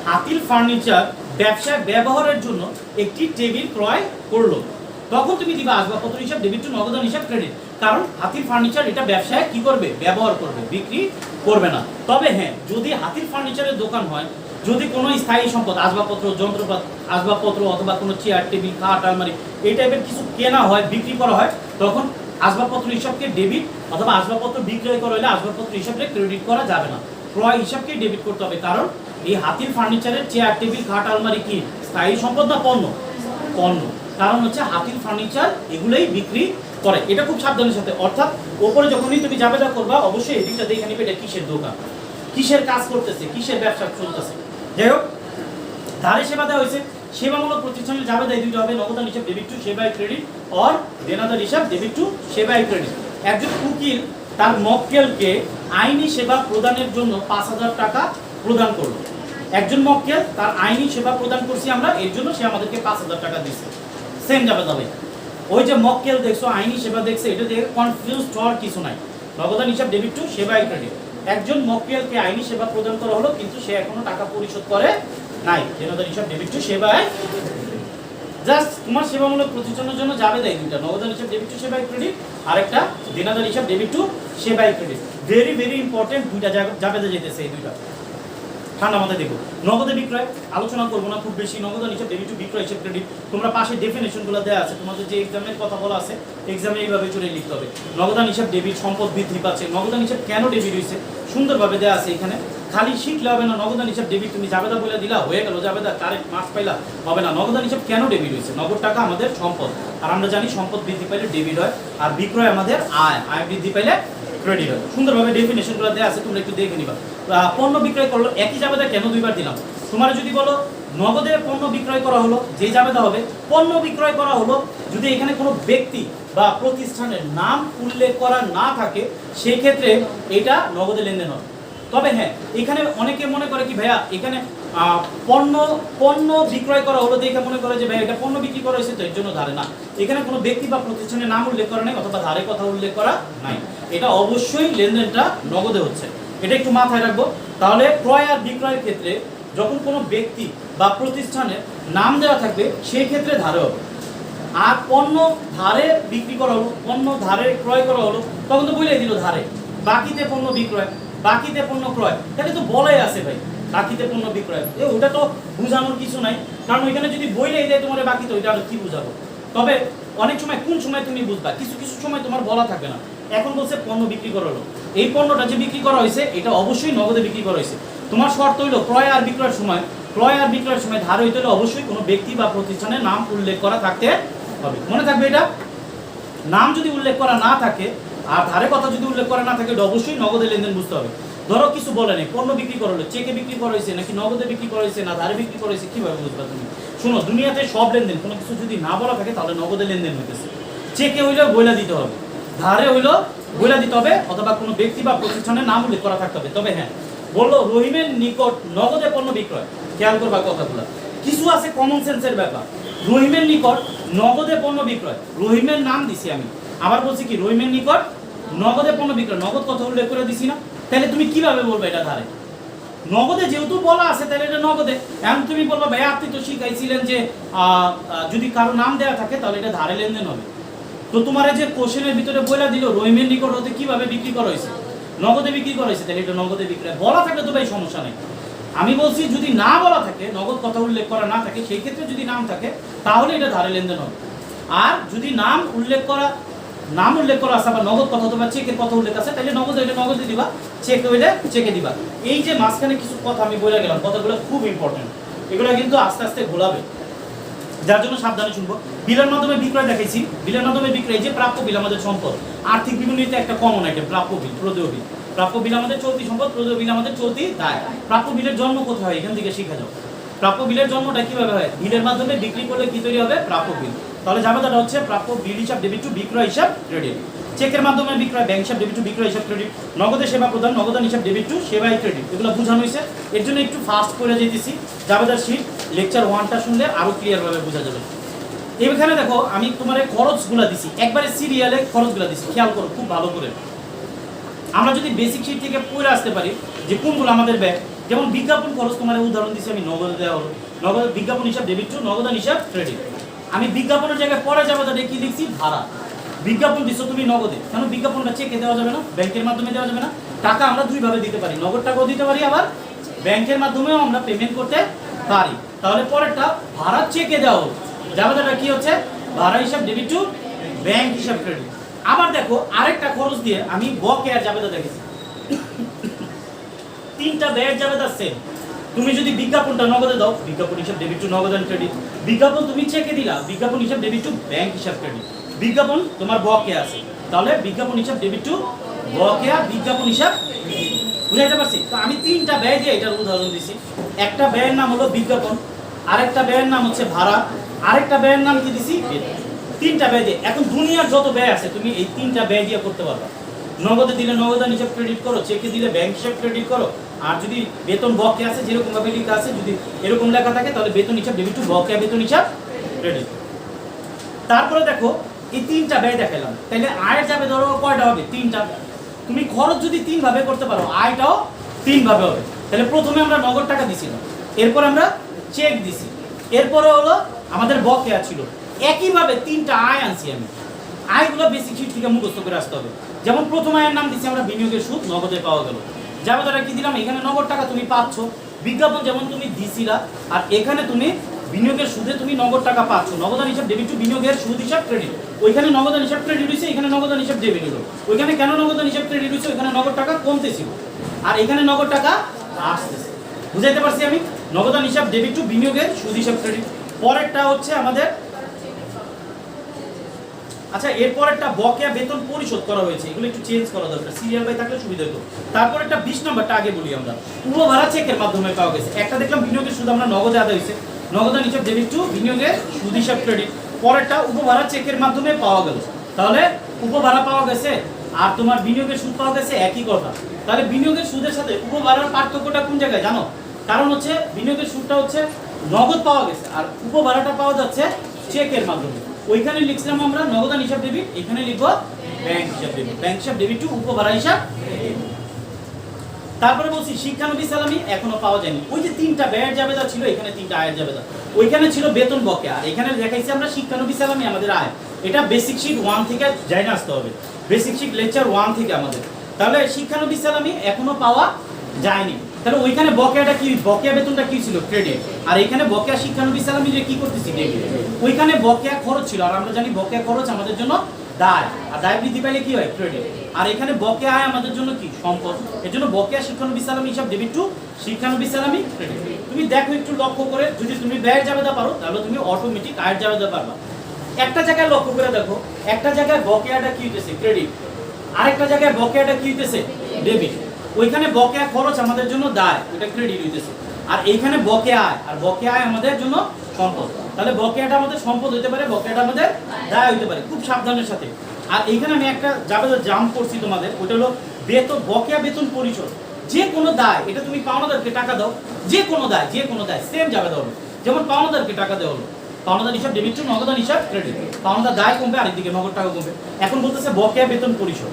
হাতির ফার্নিচার ব্যবসায় ব্যবহারের জন্য একটি টেবিল ক্রয় করলো, তখন তুমি দিবা আসবাবপত্র হিসাব ডেবিট টু নগদান হিসাব ক্রেডিট, কারণ হাতির ফার্নিচার এটা ব্যবসায় কি করবে, ব্যবহার করবে, বিক্রি করবে না। তবে হ্যাঁ, যদি হাতির ফার্নিচারের দোকান হয়, যদি কোনো স্থায়ী সম্পদ, আসবাবপত্র, যন্ত্রপাতি, আসবাবপত্র অথবা কোনো চেয়ার টেবিল খাট আলমারি এই টাইপের কিছু কেনা হয়, বিক্রি করা হয়, তখন আসবাবপত্র হিসাবকে ডেবিট অথবা আসবাবপত্র বিক্রয় করা হলে আসবাবপত্র হিসাবকে ক্রেডিট করা যাবে না, ক্রয় হিসাবকে ডেবিট করতে হবে। কারণ এই হাতির ফার্নিচারের চেয়ার টেবিল খাট আলমারি কি স্থায়ী সম্পদ না পণ্য? পণ্য, কারণ হচ্ছে হাতির ফার্নিচার এগুলোই বিক্রি করে। এটা খুব সাবধানের সাথে, অর্থাৎ ওপরে যখনই তুমি যাবেদা করবা অবশ্যই এদিকটা দেখে নিবে এটা কিসের দোকান, কিসের কাজ করতেছে, কিসের ব্যবসা চলতেছে। যাই হোক, ধারে সেবা দেওয়া হয়েছে, সেবামূলক প্রতিষ্ঠানের যাবে এই দুইটা হবে, নগদান হিসাব ডেবিট টু সেবায় ক্রেডিট অর দেনাদার হিসাব ডেবিট টু সেবায় ক্রেডিট। একজন উকিল তার মক্কেলকে আইনি সেবা প্রদানের জন্য 5,000 টাকা প্রদান করলো। একজন মক্কেল তার আইনি সেবা প্রদান করছি আমরা, এর জন্য সে আমাদেরকে 5,000 টাকা দিচ্ছে। সেম যাবে তবে ওই যে মক্কেল দেখছো, আইনি সেবা দেখছে, এটা দেখে কনফিউজ হওয়ার কিছু নাই, নগদান হিসাব ডেবিট টু সেবায় ক্রেডিট। একজন মক্কেলকে আইনি সেবা প্রদান করা হলো কিন্তু সে এখনো টাকা পরিশোধ করে নাই, দেনাদার হিসাব ডেবিট টু সেবায়। জাস্ট তোমার সেবামূলক প্রতিষ্ঠানের জন্য যাবে দেয় দুইটা, নগদান হিসাব ডেবিট টু সেবায় ক্রেডিট আর একটা দেনাদার হিসাব ডেবিট টু সেবায় ক্রেডিট। ভেরি ভেরি ইম্পর্টেন্ট, দুইটা যাবে যেতেছে এই দুইটা। ঠান্ডা মাথায় দেখো, নগদে বিক্রয় আলোচনা করবো না খুব বেশি। নগদান হিসাব ডেবিট টু বিক্রয় হিসাব ক্রেডিট তোমরা পাশে ডেফিনেশনগুলো দেওয়া আছে, তোমাদের যে এক্সামের কথা বলা আছে এক্সামে এইভাবে চলে লিখতে হবে। নগদান হিসাব ডেবিট, সম্পদ বৃদ্ধি পাচ্ছে। নগদান হিসাব কেন ডেবিট হয়েছে সুন্দরভাবে দেওয়া আছে এখানে, খালি শিখলে হবে না। নগদান হিসাব ডেবিট তুমি জাবেদা বলে দিলা হয়ে গেল, জাবেদা কারেক্ট মার্কস পাইলা হবে না। নগদান হিসাব কেন ডেবিট হয়েছে? নগদ টাকা আমাদের সম্পদ, আর আমরা জানি সম্পদ বৃদ্ধি পাইলে ডেবিট হয়, আর বিক্রয় আমাদের আয়, আয় বৃদ্ধি পাইলে ক্রেডিট হয়। সুন্দরভাবে ডেফিনেশনগুলো দেওয়া আছে, তোমরা একটু দেখে নিবা। পণ্য বিক্রয় করলো, একই জাবেদা কেন দুইবার দিলাম? তোমার যদি বলো নগদে পণ্য বিক্রয় করা হলো, যে জাবেদা হবে পণ্য বিক্রয় করা হলো, যদি এখানে কোনো ব্যক্তি বা প্রতিষ্ঠানের নাম উল্লেখ করা না থাকে সেই ক্ষেত্রে এটা নগদে লেনদেন হবে। তবে হ্যাঁ, এখানে অনেকে মনে করে কি ভাইয়া এখানে পণ্য বিক্রয় করা হলো দেখে মনে করে যে ভাই এটা পণ্য বিক্রি করা হয়েছে তো এর জন্য ধারে না। এখানে কোনো ব্যক্তি বা প্রতিষ্ঠানের নাম উল্লেখ করা নেই অথবা ধারে কথা উল্লেখ করা নাই, এটা অবশ্যই লেনদেনটা নগদে হচ্ছে, এটা একটু মাথায় রাখবো। তাহলে ক্রয় আর বিক্রয়ের ক্ষেত্রে যখন কোনো ব্যক্তি বা প্রতিষ্ঠানের নাম দেওয়া থাকবে সেই ক্ষেত্রে ধারে হবে। আর পণ্য ধারে বিক্রি করা হলো, পণ্য ধারে ক্রয় করা হলো, তখন তো বলেই দিল ধারে। বাকিতে পণ্য বিক্রয়, বাকিতে পণ্য ক্রয়, তাহলে তো বলাই আছে ভাই বাকিতে পণ্য বিক্রয়, ওটা তো বোঝানোর কিছু নাই, কারণ ওইখানে যদি বইলেই দেয় তোমার বাকিতে, ওইটা আর কি বোঝাবো। তবে অনেক সময় কোন সময় তুমি বুঝবা, কিছু কিছু সময় তোমার বলা থাকবে না। এখন বলছে পণ্য বিক্রি করা হলো, এই পণ্যটা যে বিক্রি করা হয়েছে এটা অবশ্যই নগদে বিক্রি করা হয়েছে। তোমার শর্ত হইলো ক্রয় আর বিক্রয়ের সময় ধার হইতে হলে অবশ্যই কোনো ব্যক্তি বা প্রতিষ্ঠানের নাম উল্লেখ করা থাকতে হবে, মনে থাকবে এটা। নাম যদি উল্লেখ করা না থাকে আর ধারে কথা যদি উল্লেখ করা না থাকে এটা অবশ্যই নগদে লেনদেন বুঝতে হবে। ধরো কিছু বলে নেই, পণ্য বিক্রি করা হলো, চেকে বিক্রি করা হয়েছে নাকি নগদে বিক্রি করা হয়েছে না ধারে বিক্রি করা হয়েছে, কিভাবে বুঝবা তুমি? শোনো, দুনিয়াতে সব লেনদেন কোনো কিছু যদি না বলা থাকে তাহলে নগদে লেনদেন হইতেছে। চেকে হইলেও বইলা দিতে হবে, ধারে হইলেও বইলা দিতে হবে, অথবা কোনো ব্যক্তি বা প্রতিষ্ঠানের নাম উল্লেখ করা থাকতে হবে। তবে হ্যাঁ, বললো রহিমের নিকট নগদে পণ্য বিক্রয়, খেয়াল করবা কথাগুলো, কিছু আছে কমন সেন্সের ব্যাপার। রহিমের নিকট নগদে পণ্য বিক্রয়, রহিমের নাম দিছি আমি, আবার বলছি কি রহিমের নিকট নগদে পণ্য বিক্রয়, নগদ কথা উল্লেখ করে দিছি না? তাহলে তুমি কিভাবে বলবে এটা ধারে? নগদে যেহেতু বলা আছে তাহলে এটা নগদে। এখন তুমি বলবা ভাই আপনি তো শিখাইছিলেন যে যদি কারো নাম দেওয়া থাকে তাহলে এটা ধারে লেনদেন হবে। তো তোমার যে কোশ্চেনের ভিতরে বইলা দিল রহিমের নিকট হতে কিভাবে বিক্রি করা হয়েছে, নগদে বিক্রি করা হয়েছে, তাহলে এটা নগদে বিক্রি। বলা থাকলে তো ভাই সমস্যা নেই। আমি বলছি যদি না বলা থাকে, নগদ কথা উল্লেখ করা না থাকে, সেই ক্ষেত্রে যদি নাম থাকে তাহলে এটা ধারে লেনদেন হবে। আর যদি নাম উল্লেখ করা আছে বা নগদ কথা অথবা চেকের কথা উল্লেখ আছে তাহলে নগদ হইলে নগদে দিবা, চেক হইলে চেকে দিবা। এই যে মাঝখানে কিছু কথা আমি বলে গেলাম, কথাগুলো খুব ইম্পর্টেন্ট, এগুলো কিন্তু আস্তে আস্তে ঘোলাবে, যার জন্য সাবধানে শুনবো। বিলের মাধ্যমে বিক্রয় দেখাইছি, বিলের মাধ্যমে বিক্রয়, যে প্রাপ্য বিল আমাদের সম্পদ, আর্থিক বিবরণীতে একটা কমন আইটেম প্রাপ্য বিল, প্রদেয় বিল। প্রাপ্য বিল আমাদের চলতি সম্পদ, প্রদেয় বিল আমাদের চলতি দায়। প্রাপ্য বিলের জন্ম কোথায় হয় এখান থেকে শিখে যাও। প্রাপ্য বিলের জন্মটা কিভাবে হয়? বিলের মাধ্যমে বিক্রি করলে কি তৈরি হবে? প্রাপ্য বিল। তাহলে জাবেদাটা হচ্ছে প্রাপ্য বিল হিসাব ডেবিট টু বিক্রয় হিসাব ক্রেডিট। চেকের মাধ্যমে বিক্রয়, ব্যাংক হিসাব ডেবিট টু বিক্রয় হিসাব ক্রেডিট। নগদে সেবা প্রদান, নগদান হিসাব ডেবিট টু সেবায় ক্রেডিট। এগুলো বোঝানো হয়েছে, এর জন্য একটু ফাস্ট করে যেতেছি। জাবেদার শীট লেকচার 1টা শুনলে আরো ক্লিয়ারভাবে বোঝা যাবে। এইখানে দেখো আমি তোমার খরচগুলা দিছি, একবারে সিরিয়ালে খরচগুলা দিছি, খেয়াল করো খুব ভালো করে। আমরা যদি বেসিক শীট থেকে পড়ে আসতে পারি যে কোনগুলো আমাদের ব্যয়, যেমন বিজ্ঞাপন খরচ, তোমার উদাহরণ দিছি আমি, নগদে দেওয়া হলো, নগদ বিজ্ঞাপন হিসাব ডেবিট টু নগদান হিসাব ক্রেডিট। আমি বিজ্ঞাপনের জায়গায় পরে যাবে তাহলে কি লিখছি? ভাড়া। বিজ্ঞাপন দিছো তুমি নগদে, কেন বিজ্ঞাপনটা চেকে দেওয়া যাবে না, ব্যাংকের মাধ্যমে দেওয়া যাবে না? টাকা আমরা দুইভাবে দিতে পারি, নগদ টাকাও দিতে পারি, আবার ব্যাংকের মাধ্যমেও আমরা পেমেন্ট করতে পারি। তাহলে পরেরটা ভাড়া চেকে দেওয়া হলো, জাবেদাটা কি হচ্ছে? ভাড়া হিসাব ডেবিট টু ব্যাংক হিসাব ক্রেডিট। আবার দেখো আরেকটা খরচ দিয়ে আমি বকেয়ার জাবেদা দেখেছি, 3টা ব্যয়ের জাবেদা সেম। তুমি যদি বিজ্ঞাপনটা নগদে দাও, বিজ্ঞাপন হিসাব ডেবিট টু নগদান ক্রেডিট। বিজ্ঞাপন তুমি চেকে দিলা, বিজ্ঞাপন হিসাব ডেবিট টু ব্যাংক হিসাব ক্রেডিট। বিজ্ঞাপন তোমার বকেয়া আছে, তাহলে বিজ্ঞাপন হিসাব ডেবিট টু বকেয়া, বিজ্ঞাপন হিসাব। বুঝাইতে পারছি? তো আমি 3টা ব্যয় দিয়ে এটার উদাহরণ দিছি। একটা ব্যয়ের নাম হলো বিজ্ঞাপন, আরেকটা ব্যয়ের নাম হচ্ছে ভাড়া, আরেকটা ব্যয়ের নাম কি দিছি? বেতন। 3টা ব্যয় দিয়ে, এখন দুনিয়ার যত ব্যয় আছে তুমি এই 3টা ব্যয় দিয়ে করতে পারবা। নগদে দিলে নগদান হিসাব ক্রেডিট করো, চেকে দিলে ব্যাংক হিসাব ক্রেডিট করো, আর যদি বেতন বকেয়া আছে যেরকম ভাবে লেখা আছে, যদি এরকম লেখা থাকে তাহলে বেতন হিসাব ডেবিট টু বকেয়া, বেতন হিসাব ক্রেডিট। তারপরে দেখো এই 3টা ব্যয় দেখালাম, তাহলে আয়ের যাবে ধরো কয়টা হবে? 3টা। তুমি খরচ যদি 3 ভাবে করতে পারো আয়টাও 3 ভাবে হবে। তাহলে প্রথমে আমরা নগদ টাকা দিছিলাম, এরপর আমরা চেক দিছি, এরপরে হলো আমাদের বকেয়া ছিল। একইভাবে 3টা আয় আনছি আমি। আয়গুলো বেসিক শিট থেকে মুখস্থ করে আসতে হবে। যেমন প্রথম আয়ের নাম দিছি আমরা বিনিয়োগের সুদ, নগদে পাওয়া গেল। জাবেদাটা কি দিলাম, এখানে নগদ টাকা তুমি পাচ্ছ, বিজ্ঞাপন যেমন তুমি দিছিলা, আর এখানে তুমি বিনিয়োগের সুদে তুমি নগদ টাকা পাচ্ছ। নগদান হিসাব ডেবিট টু বিনিয়োগের সুদ হিসাব ক্রেডিট। ওইখানে নগদান হিসাব ক্রেডিট হইছে, এখানে নগদান হিসাব ডেবিট হলো। ওইখানে কেন নগদান হিসাব ক্রেডিট হইছে, ওইখানে নগদ টাকা কমতেছিল আর এখানে নগদ টাকা আসতেছে। বুঝাইতে পারছি আমি? নগদান হিসাব ডেবিট টু বিনিয়োগের সুদ হিসাব ক্রেডিট। পরেরটা হচ্ছে আমাদের, আচ্ছা এরপরেরটা বকেয়া বেতন পরিশোধ করা হয়েছে, এগুলো একটু চেঞ্জ করা দরকার, সিরিয়াল বাই থাকলে সুবিধা হতো। তারপর একটা 20 নম্বরটা আগে বলি আমরা, উপভাড়া চেকের মাধ্যমে পাওয়া গেছে। একটা দেখলাম বিনিয়োগের সুদ আমরা নগদে আদায় হয়েছে, নগদান হিসাব ডেবিট টু বিনিয়োগের সুদ হিসাব ক্রেডিট। পরেরটা উপভাড়া চেকের মাধ্যমে পাওয়া গেল। তাহলে উপভাড়া পাওয়া গেছে আর তোমার বিনিয়োগের সুদ পাওয়া গেছে একই কথা। তাহলে বিনিয়োগের সুদের সাথে উপভাড়ার পার্থক্যটা কোন জায়গায় জানো? কারণ হচ্ছে বিনিয়োগের সুদটা হচ্ছে নগদ পাওয়া গেছে আর উপভাড়াটা পাওয়া যাচ্ছে চেকের মাধ্যমে। ওইখানে লিখছিলাম আমরা নগদান হিসাব ডেবিট, এখানে লিখবো ব্যাংক হিসাব ডেবিট, ব্যাংক হিসাব ডেবিট টু উপভাড়া হিসাব। তারপরে বলছি শিক্ষানবী সালামি এখনো পাওয়া যায়নি। ওই যে 3টা ব্যয়ের জাবেদা ছিল, এখানে 3টা আয়ের জাবেদা। ওইখানে ছিল বেতন বকেয়া আর এখানে দেখাইছি আমরা শিক্ষানবী সালামি আমাদের আয়। এটা বেসিক শিট 1 থেকে যাই না আসতে হবে, বেসিক শিট লেকচার 1 থেকে আমাদের। তাহলে শিক্ষানবী সালামি এখনো পাওয়া যায়নি। তাহলে ওইখানে বকেয়াটা কি, বকেয়া বেতনটা কি ছিল ক্রেডিট, আর এখানে বকেয়া শিক্ষানবী সালামি যে কি করতেছি ডেবিট। ওইখানে বকেয়া খরচ ছিল আর আমরা জানি বকেয়া খরচ আমাদের জন্য দায়, আর দায় বৃদ্ধি পাইলে কি হয় ক্রেডিট। আর এখানে বকেয়া আয় আমাদের জন্য কি সম্পদ, এজন্য বকেয়া শিক্ষানবী সালামি হিসাব ডেবিট টু শিক্ষানবী সালামি ক্রেডিট। তুমি দেখো একটু লক্ষ্য করে, যদি তুমি ব্যয়ের জাবেদা পারো তাহলে তুমি অটোমেটিক আয়ের জাবেদা পারবা। একটা জায়গায় লক্ষ্য করে দেখো, একটা জায়গায় বকেয়াটা কি হইতেছে ক্রেডিট, আরেকটা জায়গায় বকেয়াটা কি হইতেছে ডেবিট। ওইখানে বকেয়া খরচ আমাদের জন্য দায়, ওটা ক্রেডিট হইতেছে, আর এইখানে বকেয়া আয়, আর বকেয়া আয় আমাদের জন্য সম্পদ। তাহলে বকেয়াটা আমাদের সম্পদ হইতে পারে, বকেয়াটা আমাদের দায় হইতে পারে, খুব সাবধানের সাথে। আর এইখানে আমি একটা জাবেদা জাম্প করছি তোমাদের, ওটা হলো বেতন, বকেয়া বেতন পরিশোধ। যে কোনো দায়, এটা তুমি পাওনাদারকে টাকা দাও, যে কোনো দায়, যে কোনো দায় সেম জাবেদা হবে। যেমন পাওনাদারকে টাকা দেওয়া হলো, পাওনাদার হিসাব ডেবিট টু নগদান হিসাব ক্রেডিট। পাওনাদার দায় কমবে আর এদিকে নগদ টাকা কমবে। এখন বলতেছে বকেয়া বেতন পরিশোধ।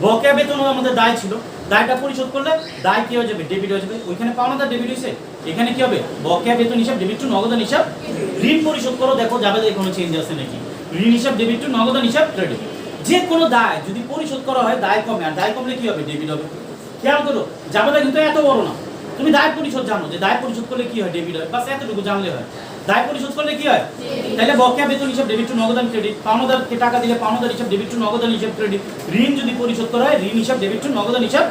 বকেয়া বেতনও আমাদের দায় ছিল, দায়টা পরিশোধ করলে দায় কি হয়ে যাবে, ডেবিট হয়ে যাবে। ওইখানে পাওনাদার ডেবিট হয়েছে, এখানে কি হবে বকেয়া বেতন হিসাব ডেবিট টু নগদান হিসাব। ঋণ পরিশোধ করো, দেখো যাবে কোনো চেঞ্জ আছে নাকি। ঋণ হিসাব ডেবিট টু নগদান হিসাব ক্রেডিট। যে কোনো দায় যদি পরিশোধ করা হয় দায় কমে, আর দায় কমলে কি হবে ডেবিট হবে। খেয়াল করো জাবেদা কিন্তু এত বড় না, তুমি দায় পরিশোধ জানো যে দায় পরিশোধ করলে কি হয় ডেবিট হয়, বাস এতটুকু জানলে হয়। দায় পরিশোধ করলে কি হয়, তাহলে বকেয়া বেতন হিসাব ডেবিট টু নগদান ক্রেডিট। পাওনাদারকে টাকা দিলে পাওনাদার হিসাব ডেবিট টু নগদান হিসাব ক্রেডিট। ঋণ যদি পরিশোধ করা হয় ঋণ হিসাব ডেবিট টু নগদান হিসাব।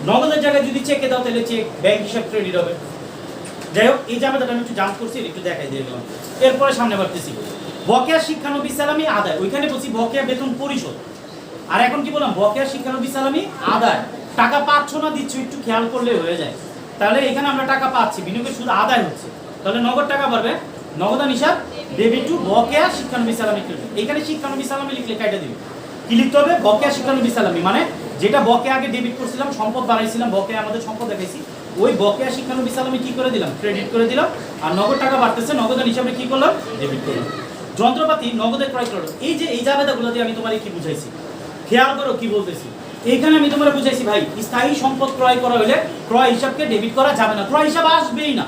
নগদের জায়গায় যদি চেকে দাও তাহলে চেক ব্যাংক হিসাব ক্রেডিট হবে। যাই হোক, এই জাবেদাটা আমি একটু জাম্প করছি, একটু দেখাই দিয়ে গেলাম। এরপরে সামনে বাড়তেছি, বকেয়া শিক্ষানবী সালামি আদায়। ওইখানে বলছি বকেয়া বেতন পরিশোধ, আর এখন কি বললাম বকেয়া শিক্ষানবী সালামি আদায়। টাকা পাচ্ছ না দিচ্ছ একটু খেয়াল করলে হয়ে যায়। তাহলে এখানে আমরা টাকা পাচ্ছি, বিনিয়োগের সুদ আদায় হচ্ছে, তাহলে নগদ টাকা পারবে নগদান হিসাব ডেবিট টু বকেয়া শিক্ষানবী সালামি ক্রেডিট। এখানে শিক্ষানবী সালামি লিখলে কাইটা দিবে, কি লিখতে হবে বকেয়া শিক্ষানবী সালামি, মানে যেটা বকেয়া আগে ডেবিট করছিলাম, সম্পদ বাড়াইছিলাম, বকেয়া আমাদের সম্পদ দেখাইছি, ওই বকেয়া শিক্ষানবী সালামি কি করে দিলাম ক্রেডিট করে দিলাম। আর নগদ টাকা বাড়তেছে, নগদান হিসাবে কি করলাম ডেবিট করলাম। যন্ত্রপাতি নগদে ক্রয় করলো, এই যে এই জাবেদাগুলো দিয়ে আমি তোমার কি বুঝাইছি, খেয়াল করো কি বলতেছি। এইখানে আমি তোমার বুঝাইছি ভাই স্থায়ী সম্পদ ক্রয় করা হলে ক্রয় হিসাবকে ডেবিট করা যাবে না, ক্রয় হিসাব আসবেই না।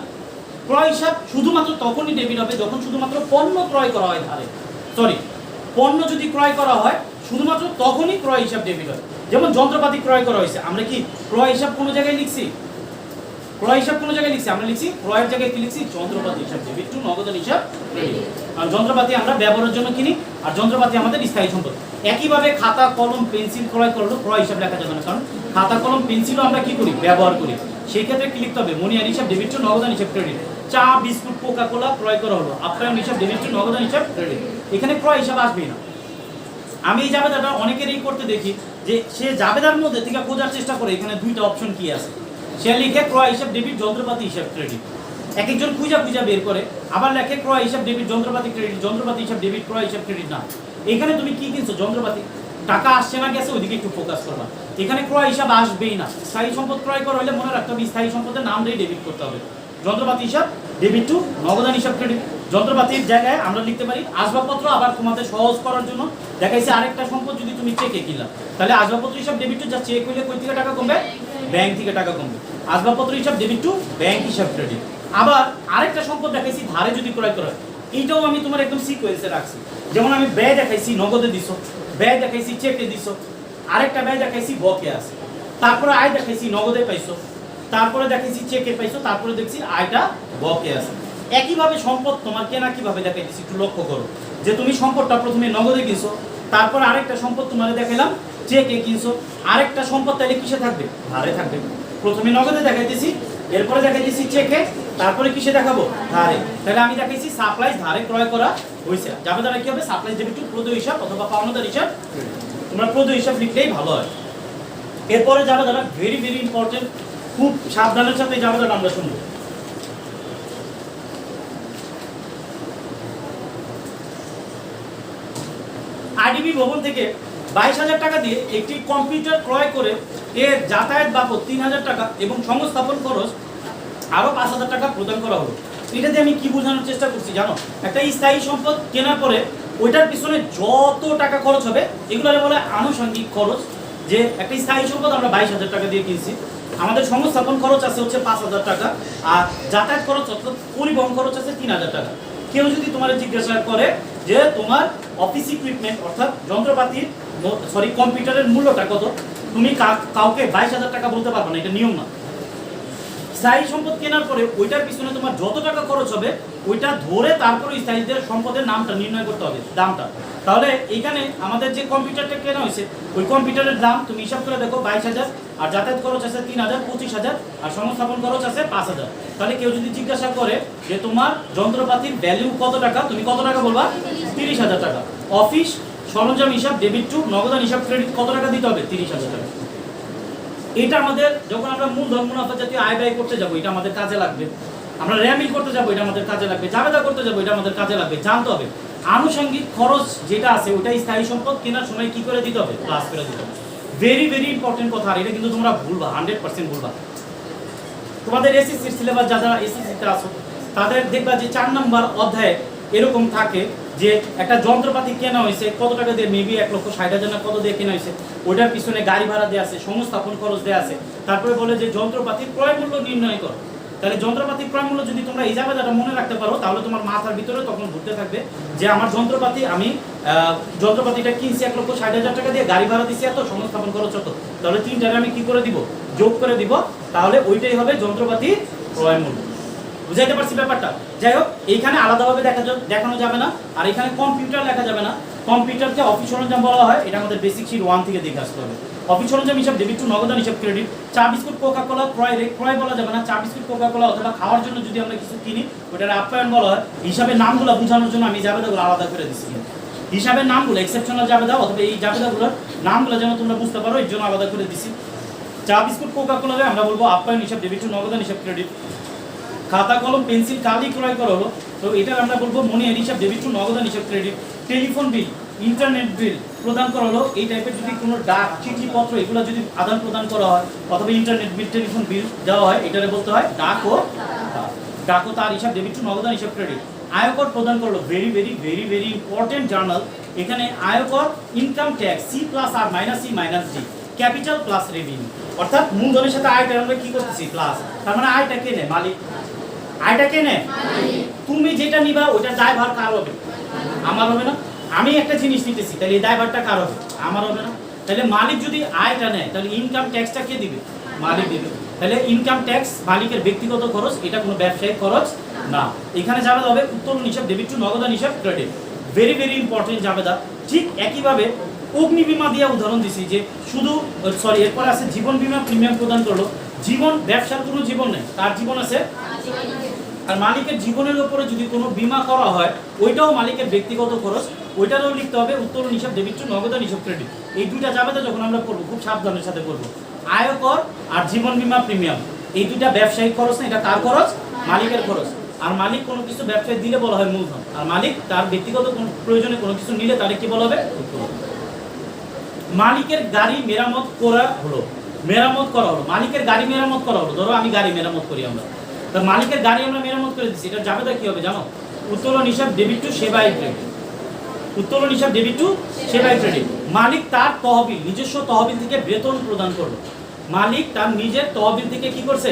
ক্রয় হিসাব শুধুমাত্র তখনই ডেবিট হবে যখন শুধুমাত্র পণ্য ক্রয় করা হয় ধারে, সরি পণ্য যদি ক্রয় করা হয় শুধুমাত্র তখনই ক্রয় হিসাব ডেবিট হয়। যেমন যন্ত্রপাতি ক্রয় করা হয়েছে, আমরা কি ক্রয় হিসাব কোনো জায়গায় লিখছি, ক্রয় হিসাব কোনো জায়গায় লিখছি, আমরা লিখছি ক্রয়ের জায়গায় কি লিখছি যন্ত্রপাতি হিসাব ডেবিট টু নগদান হিসাব ক্রেডিট। আর যন্ত্রপাতি আমরা ব্যবহারের জন্য কিনি, আর যন্ত্রপাতি আমাদের স্থায়ী সম্পদ। একইভাবে খাতা কলম পেন্সিল ক্রয় করলো ক্রয় হিসাব লেখা যাবে না, কারণ খাতা কলম পেন্সিলও আমরা কি করি ব্যবহার করি। সেই ক্ষেত্রে কি লিখতে হবে মনিয়ার হিসাব ডেবিট টু নগদান হিসাব ক্রেডিট। চা বিস্কুট কোকা কোলা ক্রয় করা হলো, আপ্যায়ন হিসাব ডেবিট টু নগদান হিসাব ক্রেডিট। এখানে ক্রয় হিসাব আসবেই না। আমি এই জাবেদাটা অনেকেরই করতে দেখি যে সে জাবেদার মধ্যে থেকে খোঁজার চেষ্টা করে এখানে দুইটা অপশন কি আছে, সে লিখে ক্রয় হিসাব ডেবিট যন্ত্রপাতি হিসাব ক্রেডিট। এক একজন খুঁজা বের করে, আবার লেখে ক্রয় হিসাব ডেবিট যন্ত্রপাতি ক্রেডিট, যন্ত্রপাতি হিসাব ডেবিট ক্রয় হিসাব ক্রেডিট। না, এখানে তুমি কি কিনছো যন্ত্রপাতি, টাকা আসছে না গেছে ওইদিকে একটু ফোকাস করবা। এখানে ক্রয় হিসাব আসবেই না। স্থায়ী সম্পদ ক্রয় করা হলে মনে রাখতে হবে স্থায়ী সম্পদের নামটাই ডেবিট করতে হবে। যন্ত্রপাতি হিসাব ডেবিট টু নগদান হিসাব ক্রেডিট। যন্ত্রপাতির জায়গায় আমরা লিখতে পারি আসবাবপত্র। আবার তোমাদের সহজ করার জন্য দেখাইছি আরেকটা সম্পদ যদি তুমি চেকে কিনলাম, তাহলে আসবাবপত্র হিসাব ডেবিট টু, যা চেক হইলে কই থেকে টাকা কমবে, ব্যাংক থেকে টাকা কমবে। আসবাবপত্র হিসাব ডেবিট টু, ব্যাংক হিসাব ক্রেডিট। আবার আরেকটা সম্পদ দেখাইছি ধারে যদি ক্রয় করা হয়, এইটাও আমি তোমার একদম সিকোয়েন্সে রাখছি। যেমন আমি ব্যয় দেখাইছি নগদে দিছো, ব্যয় দেখাইছি চেকে দিছো, আরেকটা ব্যয় দেখাইছি বকে আছে, তারপরে আয় দেখাইছি নগদে পাইছো, তারপরে দেখাইছি চেকে পাইছো, তারপরে দেখছি আয়টা বকে আছে। একইভাবে সম্পদ তোমার কেনা কিভাবে দেখাইছি একটু লক্ষ্য করো, যে তুমি সম্পদটা প্রথমে নগদে কিনছো, তারপর আরেকটা সম্পদ তোমার দেখাইলাম চেকে কিনছো, আরেকটা সম্পদ তাহলে কিসে থাকবে, ধারে থাকবে। প্রথমে নগদে দেখাইতেছি, এরপরে দেখাইতেছি চেকে, তারপরে কিসে দেখাবো, ধারে। তাহলে আমি দেখাইছি সাপ্লাইজ ধারে ক্রয় করা হয়েছে, যাবে দ্বারা কি হবে, সাপ্লাইজ ডেবিট টু প্রদেয় হিসাব অথবা পাওনাদার হিসাব। তোমরা প্রদেয় হিসাব লিখলেই ভালো হয়। এরপরে যাবে দ্বারা ভেরি ভেরি ইম্পর্টেন্ট, খুব সাবধানের সাথে যাবে দ্বারা আমরা শুনবো। আইডিবি ভবন থেকে 22,000 টাকা দিয়ে একটি কম্পিউটার ক্রয় করে এর যাতায়াত বাবদ 3,000 টাকা এবং সংস্থাপন খরচ আরো 5,000 টাকা প্রদান করা হলো। এটা দিয়ে আমি কি বোঝানোর চেষ্টা করছি জানো, একটা স্থায়ী সম্পদ কেনার পরে ওইটার পিছনে যত টাকা খরচ হবে এগুলো বলে আনুষঙ্গিক খরচ। যে একটা স্থায়ী সম্পদ আমরা 22,000 টাকা দিয়ে কিনছি, আমাদের সংস্থাপন খরচ আছে হচ্ছে 5,000 টাকা, আর যাতায়াত খরচ অর্থাৎ পরিবহন খরচ আছে 3,000 টাকা। কেউ যদি তোমার জিজ্ঞাসা করে যে তোমার অফিস ইকুইপমেন্ট অর্থাৎ যন্ত্রপাতির কম্পিউটারের মূল্যটা কত, তুমি কাউকে 22,000 টাকা বলতে পারবে না, এটা নিয়ম না। স্থায়ী সম্পদ কেনার পরে ওইটার পিছনে তোমার যত টাকা খরচ হবে ওইটা ধরে তারপরে স্থায়ীদের সম্পদের নামটা নির্ণয় করতে হবে, দামটা। তাহলে এখানে আমাদের যে কম্পিউটারটা কেনা হয়েছে ওই কম্পিউটারের দাম তুমি হিসাব করে দেখো 22,000, আর যাতায়াত খরচ আছে 3,000, 25,000, আর সংস্থাপন খরচ আছে 5,000। তাহলে কেউ যদি জিজ্ঞাসা করে যে তোমার যন্ত্রপাতির ভ্যালু কত টাকা, তুমি কত টাকা বলবা, 30,000 টাকা। অফিস সরঞ্জাম হিসাব ডেবিট টু নগদান হিসাব ক্রেডিট কত টাকা দিতে হবে, 30,000 টাকা। এটা আমাদের যখন আমরা মূলধন মুনাফা জাতীয় আয় ব্যয় করতে যাবো এটা আমাদের কাজে লাগবে, আমরা র্যামিল করতে যাবো এটা আমাদের কাজে লাগবে, জাবেদা করতে যাবো এটা আমাদের কাজে লাগবে। জানতে হবে আনুষঙ্গিক খরচ যেটা আছে ওটাই স্থায়ী সম্পদ কেনার সময় কি করে দিতে হবে, প্লাস করে দিতে হবে। ভেরি ভেরি ইম্পর্টেন্ট কথা, আর এটা কিন্তু তোমরা ভুলবা, 100% ভুলবা। তোমাদের এসএসসির সিলেবাস যারা এসএসসিতে আসো তাদের দেখবা যে 4 নম্বর অধ্যায়ে এরকম থাকে যে একটা যন্ত্রপাতি কেনা হয়েছে কত টাকা দিয়ে, মেবি 1,60,000 না কত দিয়ে কেনা হয়েছে, ওটার পিছনে গাড়ি ভাড়া দেওয়া আছে, সংস্থাপন খরচ দেওয়া আছে, তারপরে বলে যে যন্ত্রপাতির ক্রয় মূল্য নির্ণয় করো। তাহলে যন্ত্রপাতির ক্রয় মূল্য যদি তোমরা এই জায়গাটা মনে রাখতে পারো তাহলে তোমার মাথার ভিতরে তখন ঘুরতে থাকবে যে আমার যন্ত্রপাতি, আমি যন্ত্রপাতিটা কিনছি 1,60,000 টাকা দিয়ে, গাড়ি ভাড়া দিচ্ছি এত, সংস্থাপন খরচ কত, তাহলে তিনটারে আমি কি করে দিব, যোগ করে দিব, তাহলে ওইটাই হবে যন্ত্রপাতির ক্রয় মূল্য। বুঝাইতে পারছি ব্যাপারটা? যাই হোক, এইখানে আলাদাভাবে দেখানো যাবে না, আর এখানে কম্পিউটার লেখা যাবে না। কম্পিউটারকে অফিস সরঞ্জাম বলা হয়, এটা আমাদের বেসিক শিট 1 থেকে দেখে আসতে হবে। অফিস সরঞ্জাম হিসাব ডেবিট টু নগদান হিসাব ক্রেডিট। চা বিস্কুট কোকা কোলা ক্রয় বলা যাবে না, চা বিস্কুট কোকা কোলা অথবা খাওয়ার জন্য যদি আমরা কিছু কিনি ওটার আপ্যায়ন বলা হয়। হিসাবের নামগুলো বোঝানোর জন্য আমি জাবেদাগুলো আলাদা করে দিচ্ছি, হিসাবের নামগুলো এক্সেপশনাল জাবেদা অথবা এই জাবেদাগুলোর নামগুলো যেন তোমরা বুঝতে পারো এর জন্য আলাদা করে দিচ্ছি। চা বিস্কুট কোকা কোলারে আমরা বলবো আপ্যায়ন হিসাব ডেবিট টু নগদান হিসাব ক্রেডিট। খাতা কলম পেন্সিল কালি ক্রয় করা হলো, তো এটার আমরা বলবো মনিহারি হিসাব ডেবিট টু নগদান হিসাব credit. Telephone bill, internet bill প্রদান করা হলো, এই টাইপের যদি কোনো ডাক চিঠিপত্র এগুলো যদি আদান প্রদান করা হয় অথবা ইন্টারনেট বিল টেলিফোন বিল দেওয়া হয়, এটারে বলতে হয় ডাক ও তার হিসাব ডেবিট টু নগদান হিসাব ক্রেডিট। আয়কর প্রদান করলো, very very very very important journal. এখানে আয়কর ইনকাম ট্যাক্স সি প্লাস আর minus C minus D, capital plus revenue, অর্থাৎ মূলধনের সাথে আয়টা আমরা কি করতেছি প্লাস, তার মানে আয়টা কে নেয়, মালিক। আয়টা কে নেয়, তুমি যেটা নিবা ওইটার দায়ভার কার হবে, আমার হবে না। আমি একটা জিনিস নিতেছি তাহলে এই দায়ভারটা কার হবে, আমার হবে না। তাহলে মালিক যদি আয়টা নেয় তাহলে ইনকাম ট্যাক্সটা কে দিবে, মালিক দিবে। তাহলে ইনকাম ট্যাক্স মালিকের ব্যক্তিগত খরচ, এটা কোনো ব্যবসায়িক খরচ না। এখানে জাবেদা হবে উত্তোলন হিসাব ডেবিট টু নগদান হিসাব ক্রেডিট, ভেরি ভেরি ইম্পর্টেন্ট জাবেদা। ঠিক একইভাবে অগ্নি বীমা দিয়ে উদাহরণ দিছি যে শুধু এরপর আছে জীবন বীমা প্রিমিয়াম প্রদান করলো। জীবন, ব্যবসার কোনো জীবন নেই, তার জীবন আছে, আর মালিকের জীবনের উপরে যদি কোনো বীমা করা হয় ওইটাও মালিকের ব্যক্তিগত খরচ, ওইটারও লিখতে হবে উত্তোলন হিসাব ডেবিট টু নগদান হিসাব ক্রেডিট। এই দুইটা জাবেদা যখন আমরা করবো খুব সাবধানের সাথে করবো। আয়কর আর জীবন বীমা প্রিমিয়াম এই দুইটা ব্যবসায়িক খরচ না, এটা কার খরচ, মালিকের খরচ। আর মালিক কোনো কিছু ব্যবসায় দিলে বলা হয় মূলধন, আর মালিক তার ব্যক্তিগত প্রয়োজনে কোনো কিছু নিলে তাহলে কি বলা হবে, উত্তোলন। মালিকের গাড়ি মেরামত করা হলো, মালিকের গাড়ি মেরামত করা হলো। ধরো আমি গাড়ি মেরামত করি, আমরা তা মালিকের গাড়ি আমরা মেরামত করে দিচ্ছি, এটা জাবেদা কি হবে জানো, উত্তোলন হিসাব ডেবিট টু সেবাই ক্রেডিট, উত্তোলন হিসাব ডেবিট টু সেবাই ক্রেডিট। মালিক তার তহবিল, নিজস্ব তহবিল থেকে বেতন প্রদান করলো, মালিক তার নিজের তহবিল থেকে কি করছে,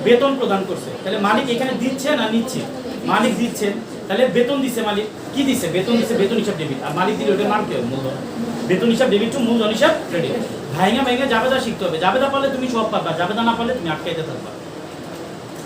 বেতন প্রদান করছে। তাহলে মালিক এখানে দিচ্ছে না নিচ্ছে, মালিক দিচ্ছে, তাহলে বেতন দিচ্ছে মালিক, কি দিচ্ছে, বেতন দিচ্ছে, বেতন হিসাব ডেবিট। আর মালিক দিলে ওটার নাম কি হবে, মূলধন। বেতন হিসাব ডেবিট টু মূলধন হিসাব ক্রেডিট। ভাইঙা ভাইঙা জাবেদা শিখতে হবে, জাবেদা পারলে তুমি সব পারবা, জাবেদা না পারলে তুমি আটকাইতে থাকবা।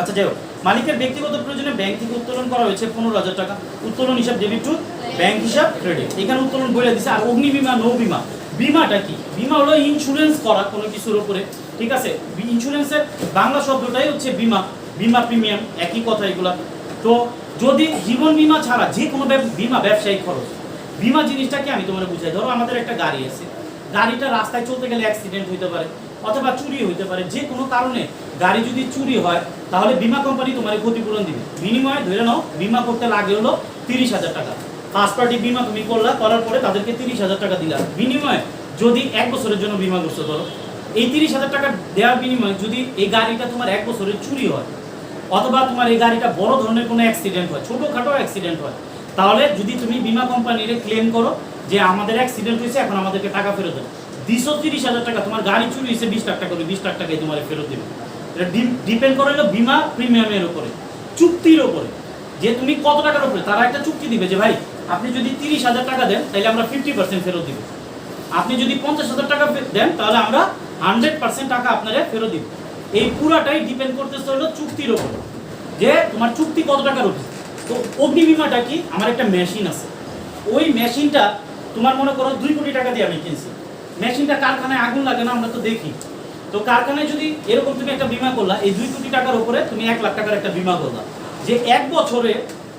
আচ্ছা যাই হোক, মালিকের ব্যক্তিগত প্রয়োজনে ব্যাংক থেকে উত্তোলন করা হয়েছে 15,000 টাকা, উত্তোলন হিসাব ডেবিট টু ব্যাংক হিসাব ক্রেডিট। এখানে উত্তোলন বলে দিচ্ছে। আর অগ্নি বিমা, নৌ বিমা, বিমাটা কি, বিমা হলো ইন্স্যুরেন্স করা কোনো কিছুর উপরে, ঠিক আছে। ইন্স্যুরেন্সের বাংলা শব্দটাই হচ্ছে বিমা, বিমা প্রিমিয়াম একই কথা এগুলা। তো যদি জীবন বিমা ছাড়া যে কোনো বিমা ব্যবসায়িক খরচ, বিমা জিনিসটাকে আমি তোমার বুঝাই। ধরো আমাদের একটা গাড়ি আছে, গাড়িটা রাস্তায় চলতে গেলে অ্যাক্সিডেন্ট হইতে পারে অথবা চুরি হইতে পারে, যে কোনো কারণে গাড়ি যদি চুরি হয় তাহলে বিমা কোম্পানি তোমার ক্ষতিপূরণ দিবে। বিনিময়ে ধরে নাও বিমা করতে লাগে হলো 30,000 টাকা, ফার্স্ট পার্টি বিমা তুমি করলা, করার পরে তাদেরকে 30,000 টাকা দিলা। বিনিময়ে যদি 1 বছরের জন্য বিমা করছো, ধরো এই 30,000 টাকা দেওয়ার বিনিময়ে যদি এই গাড়িটা তোমার 1 বছরের চুরি হয় অথবা তোমার এই গাড়িটা বড় ধরনের কোনো অ্যাক্সিডেন্ট হয়, ছোটোখাটো অ্যাক্সিডেন্ট হয়, তাহলে যদি তুমি বিমা কোম্পানিরে ক্লেম করো যে আমাদের অ্যাক্সিডেন্ট হয়েছে, এখন আমাদেরকে টাকা ফেরত দেবে, 30,000 টাকা, তোমার গাড়ি চুরি হয়েছে 20 লাখ টাকা, 20 লাখ টাকাই তোমার ফেরত দেবে। এটা ডিপেন্ড করে হলো বিমা প্রিমিয়ামের উপরে, চুক্তির উপরে, যে তুমি কত টাকার উপরে। তারা একটা চুক্তি দিবে যে ভাই আপনি যদি 30,000 টাকা দেন তাহলে আমরা 50% ফেরত দিব, আপনি যদি 50,000 টাকা দেন তাহলে আমরা 100% টাকা আপনারা ফেরত দিব। এই পুরাটাই ডিপেন্ড করতেছে হলো চুক্তির উপর, যে তোমার চুক্তি কত টাকার উপরে। তো অগ্নি বিমাটা কি, আমার একটা মেশিন আছে, ওই মেশিনটা তোমার মনে করো 2 কোটি টাকা দিয়ে আমি কিনছি, মেশিনটা কারখানায় আগুন লাগে না, আমরা তো দেখি। তো কারখানায় যদি এরকম তুমি একটা বিমা করলা, এই 2 কোটি টাকার উপরে তুমি 1 লাখ টাকার একটা বিমা করলা, যে 1 বছরে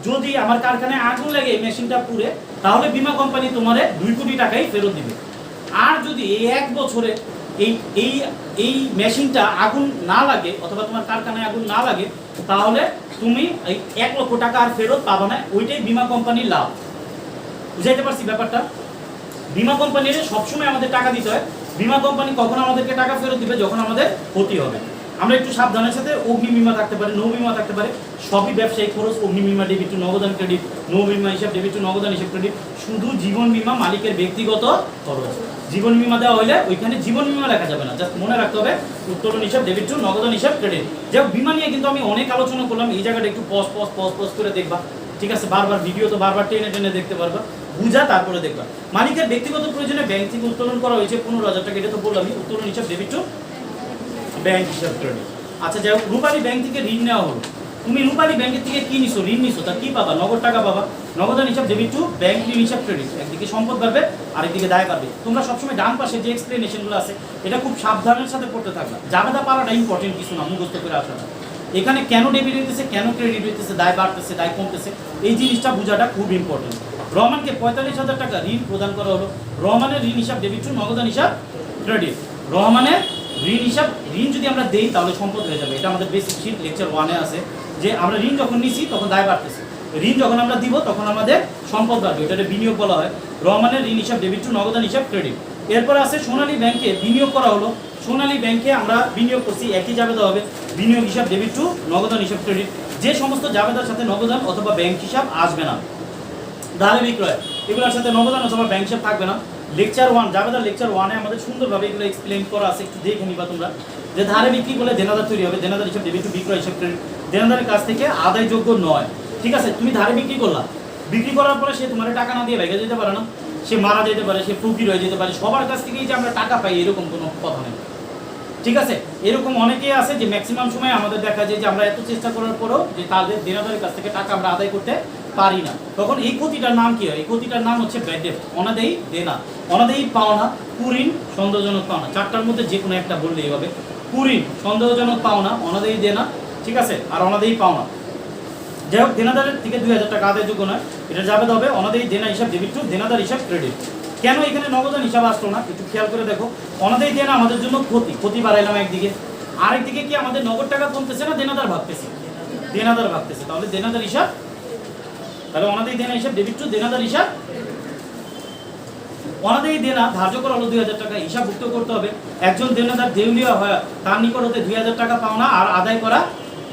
যদি আমার কারখানায় আগুন লাগে এই মেশিনটা পুড়ে, তাহলে বিমা কোম্পানি তোমারে 2 কোটি টাকাই ফেরত দিবে। আর যদি এই 1 বছরে এই এই এই মেশিনটা আগুন না লাগে অথবা তোমার কারখানায় আগুন না লাগে, তাহলে তুমি এই 1 লক্ষ টাকা আর ফেরত পাবে না, ওইটাই বিমা কোম্পানির লাভ। বুঝাইতে পারছি ব্যাপারটা? বিমা কোম্পানির সবসময় আমাদের টাকা দিতে হয়, বিমা কোম্পানি কখন আমাদেরকে টাকা ফেরত দিবে, যখন আমাদের ক্ষতি হবে। আমরা একটু সাবধানের সাথে, অগ্নি বিমা থাকতে পারে, নৌ বিমা থাকতে পারে, সবই ব্যবসায়িক খরচ। অগ্নি বিমা ডেবিট টু নগদান ক্রেডিট, নৌ বিমা হিসাব ডেবিট টু নগদান হিসাব ক্রেডিট। শুধু জীবন বিমা মালিকের ব্যক্তিগত খরচ, জীবন বিমা দেওয়া হলে ওইখানে জীবন বিমা লেখা যাবে না, জাস্ট মনে রাখতে হবে উত্তোলন হিসাব ডেবিট টু নগদান হিসাব ক্রেডিট। যাই হোক, বিমা নিয়ে কিন্তু আমি অনেক আলোচনা করলাম, এই জায়গাটা একটু পজ করে দেখবা, ঠিক আছে? বারবার ভিডিও তো বারবার টেনে টেনে দেখতে পারবা, বুঝা তারপরে দেখবা। মালিকের ব্যক্তিগত প্রয়োজনে ব্যাংক থেকে উত্তোলন করা হয়েছে 15,000 টাকা, এটা তো বললামই, উত্তোলন হিসাব ডেবিট টু ব্যাংক হিসাব ক্রেডিট। আচ্ছা যাই হোক, রূপালী ব্যাংক থেকে ঋণ নেওয়া হলো, তুমি রূপালী ব্যাংকের থেকে কি নিছো, ঋণ নিছো, তা কি পাবা, নগদ টাকা পাবা। নগদান হিসাব ডেবিট টু ব্যাংক ঋণ হিসাব ক্রেডিট। একদিকে সম্পদ বাড়বে, আরেকদিকে দায় বাড়বে। তোমরা সবসময় ডান পাশে যে এক্সপ্লেনেশনগুলো আছে এটা খুব সাবধানের সাথে পড়তে থাকবা, জাবেদা পারাটা ইম্পর্টেন্ট কিছু না, মুখস্থ করে আসাটা। এখানে কেন ডেবিট হইতেছে, কেন ক্রেডিট হইতেছে, দায় বাড়তেছে, দায় কমতেছে, এই জিনিসটা বোঝাটা খুব ইম্পর্টেন্ট। রহমানকে 45,000 টাকা ঋণ প্রদান করা হলো, রহমানের ঋণ হিসাব ডেবিট টু নগদান হিসাব ক্রেডিট। রহমানের ঋণ হিসাব, ঋণ যদি আমরা দেই তাহলে সম্পদ হয়ে যাবে, এটা আমাদের বেসিক শীট লেকচার 1-এ আছে, যে আমরা ঋণ যখন নিছি তখন দায় বাড়তেছে, ঋণ যখন আমরা দিব তখন আমাদের সম্পদ বাড়বে, এটা বিনিয়োগ বলা হয়। রহমানের ঋণ হিসাব ডেবিট টু নগদান হিসাব ক্রেডিট। এরপর আছে সোনালী ব্যাংকে বিনিয়োগ করা হলো, সোনালী ব্যাংকে আমরা বিনিয়োগ করছি, একই জাবেদা হবে, বিনিয়োগ হিসাব ডেবিট টু নগদান হিসাব ক্রেডিট। যে সমস্ত জাবেদার সাথে নগদান অথবা ব্যাংক হিসাব আসবে না, ধারে বিক্রয় এগুলোর সাথে নগদান অথবা ব্যাংক হিসাব থাকবে না। লেকচার 1 জাবেদার লেকচার 1-এ আমাদের সুন্দরভাবে এগুলো এক্সপ্লেন করা আছে, একটু দেখে নিবা তোমরা। যে ধারে বিক্রি করলে দেনাদার তৈরি হবে, দেনাদার হিসাব ডেবিট টু বিক্রয় হিসাব ক্রেডিট। দেনাদারের কাছ থেকে আদায়যোগ্য নয়, ঠিক আছে? তুমি ধারে বিক্রি করলা, বিক্রি করার পরে সে তোমার টাকা না দিয়ে ভেঙে যেতে পারে না, সে মারা যেতে পারে, সে ফকির হয়ে যেতে পারে, সবার কাছ থেকেই যে আমরা টাকা পাই এরকম কোনো কথা নেই, ঠিক আছে? এরকম অনেকেই আছে যে ম্যাক্সিমাম সময় আমাদের দেখা যায় যে আমরা এত চেষ্টা করার পরেও যে তাদের দেনাদারের কাছ থেকে টাকা আমরা আদায় করতে পারি না, তখন এই ক্ষতিটার নাম কি হয়? এই ক্ষতিটার নাম হচ্ছে ব্যাড ডেট, অনাদেয়ী দেনা, অনাদেয়ী পাওনা, কুঋণ, সন্দেহজনক পাওনা। চারটার মধ্যে যে কোনো একটা বললেই হবে। কুঋণ, সন্দেহজনক পাওনা, অনাদেয়ী দেনা, ঠিক আছে, আর অনাদেয়ী পাওনা। যাই হোক, দেনাদারের থেকে 2,000 টাকা আদায়যোগ্য নয়, এটা যাবে হবে অনাদেয়ী দেনা হিসাব ডেবিট টু দেনাদার হিসাব ক্রেডিট। কেন এখানে নগদান হিসাব আসলো না একটু খেয়াল করে দেখো। অনাদেয়ী দেনা আমাদের জন্য ক্ষতি বাড়াইলাম একদিকে, আরেকদিকে কি আমাদের নগদ টাকা কমতেছে না দেনাদার ভাবতেছে, দেনাদার ভাবতেছে, তাহলে দেনাদার হিসাব, তাহলে অনাদেয়ী দেনা হিসাব ডেবিট টু দেনাদার হিসাব। অনাদেয়ী দেনা ধার্য করা হলো 2,000 টাকা, হিসাবভুক্ত করতে হবে। একজন দেনাদার দেউলিয়া হয়, তার নিকট হতে 2,000 টাকা পাওনা আর আদায় করা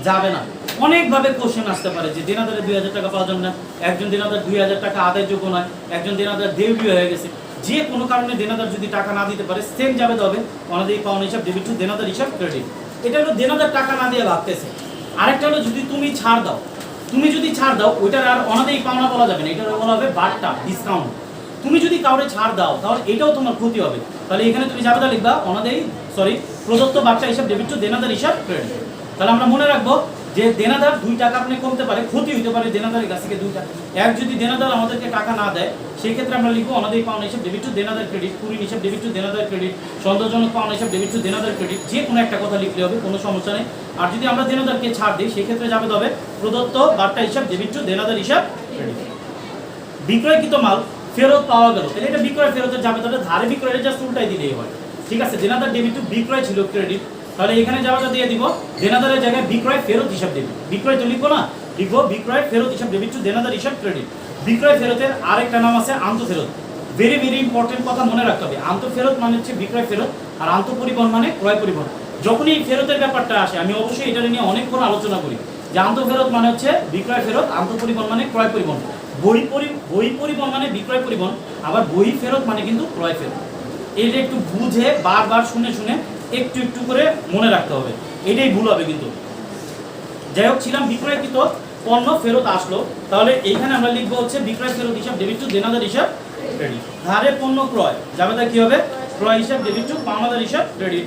যাবে না। অনেকভাবে কোশ্চেন আসতে পারে যে দেনাদারে 2000 টাকা পাওয়া যাবে না, একজন দেনাদার 2000 টাকা আদায়যোগ্য নয়, একজন দেনাদার দেউলিয়া হয়ে গেছে, যে কোনো কারণে দেনাদার যদি টাকা না দিতে পারে সেম যাবে হবে অনাদায়ী পাওনা হিসাব ডেবিট টু দেনাদার হিসাব ক্রেডিট। এটা হলো দেনাদার টাকা না দিয়ে ভাবতেছে। আরেকটা হলো যদি তুমি ছাড় দাও, তুমি যদি ছাড় দাও ওইটার আর অনাদায়ী পাওনা বলা যাবে না, এটা বলা হবে বার্তা ডিসকাউন্ট। তুমি যদি কাউরে ছাড় দাও তাহলে এটাও তোমার ক্ষতি হবে, তাহলে এখানে তুমি যাবে লিখবা অনাদায়ী প্রদত্ত বার্তা হিসাব ডেবিট টু দেনাদার হিসাব ক্রেডিট। তাহলে আমরা মনে রাখবো যে দেনাদার 2 টাকা আপনি কমতে পারে, ক্ষতি হতে পারে দেনাদারের কাছ থেকে 2 টাকা। এক যদি দেনাদার আমাদেরকে টাকা না দেয় সেই ক্ষেত্রে আমরা লিখবো অনাদায়ী পাওনা হিসাব ডেবিট টু দেনাদার ক্রেডিট, কুড়ি হিসাব ডেবিট টু দেনাদার ক্রেডিট, সন্দেহজনক পাওনা হিসাব ডেবিট টু দেনাদার ক্রেডিট, যে কোনো একটা কথা লিখলে হবে, কোনো সমস্যা নেই। আর যদি আমরা দেনাদারকে ছাড় দিই সেই ক্ষেত্রে যাবে হবে প্রদত্ত বার্তা হিসাব ডেবিট টু দেনাদার হিসাব ক্রেডিট। বিক্রয়কৃত মাল ফেরত পাওয়া গেল, তাহলে এটা বিক্রয় ফেরতের যাবে, তাহলে ধারে বিক্রয়ের জাস্ট উল্টাই দিলেই হয়। ঠিক আছে, দেনাদার ডেবিট টু বিক্রয় ছিল ক্রেডিট, তাহলে এখানে যাওয়াটা দিয়ে দিব দেনাদারের জায়গায় বিক্রয় ফেরত হিসাব দেবে। বিক্রয় তো লিখবো না, লিখবো বিক্রয় ফেরত হিসাব ডেবিট টু দেনাদার হিসাব ক্রেডিট। বিক্রয় ফেরতের আরেকটা নাম আছে আন্তঃফেরত। ভেরি ভেরি ইম্পর্টেন্ট কথা মনে রাখতে হবে, আন্তঃফেরত মানে হচ্ছে বিক্রয় ফেরত, আর আন্তঃপরিবহন মানে ক্রয় পরিবহন। যখনই এই ফেরতের ব্যাপারটা আসে আমি অবশ্যই এটা নিয়ে অনেকক্ষণ আলোচনা করি যে আন্তঃফেরত মানে হচ্ছে বিক্রয় ফেরত, আন্তঃপরিবহন মানে ক্রয় পরিবহন। বহি পরিবহন মানে বিক্রয় পরিবহন, আবার বহি ফেরত মানে কিন্তু ক্রয় ফেরত। এটা একটু বুঝে বারবার শুনে শুনে একটু একটু করে মনে রাখতে হবে, এটাই ভুল হবে কিন্তু। যাই হোক, ছিলাম বিক্রয়কৃত পণ্য ফেরত আসলো, তাহলে এইখানে আমরা লিখবো হচ্ছে বিক্রয় ফেরত হিসাব ডেবিট টু দেনাদার হিসাব ক্রেডিট। ধারে পণ্য ক্রয় যাবে তা কি হবে ক্রয় হিসাব ডেবিট টু পাওনাদার হিসাব ক্রেডিট।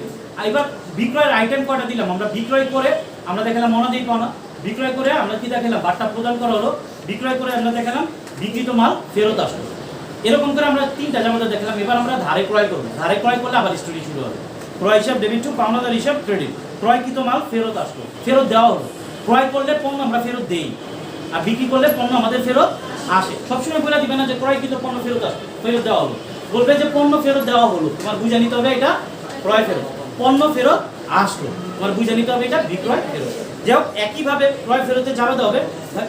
এবার বিক্রয়ের আইটেম কয়টা দিলাম আমরা, বিক্রয় করে আমরা দেখালাম অনাদায়ী পাওনা, বিক্রয় করে আমরা কি দেখালাম বার্তা প্রদান করা হলো, বিক্রয় করে আমরা দেখালাম বিক্রিত মাল ফেরত আসলো। এরকম করে আমরা 3টা জামাতে দেখালাম। এবার আমরা ধারে ক্রয় করবো, ধারে ক্রয় করলে আবার স্টোরি শুরু হবে। ক্রয় হিসাব ডেবিট টু পাওনাদার হিসাব ক্রেডিট। ক্রয়কৃত মাল ফেরত আসলো, ফেরত দেওয়া হলো। ক্রয় করলে পণ্য আমরা ফেরত দেই, আর বিক্রি করলে পণ্য আমাদের ফেরত আসে। সবসময় বলে দিবে না যে ক্রয়কৃত পণ্য ফেরত আসলো, ফেরত দেওয়া হলো, বলবে যে পণ্য ফেরত দেওয়া হলো, তোমার বুঝে নিতে হবে এটা ক্রয় ফেরত। পণ্য ফেরত আসলো, তোমার বুঝে নিতে হবে এটা বিক্রয় ফেরত। যাই হোক, একইভাবে ক্রয় ফেরতে যাবে হবে,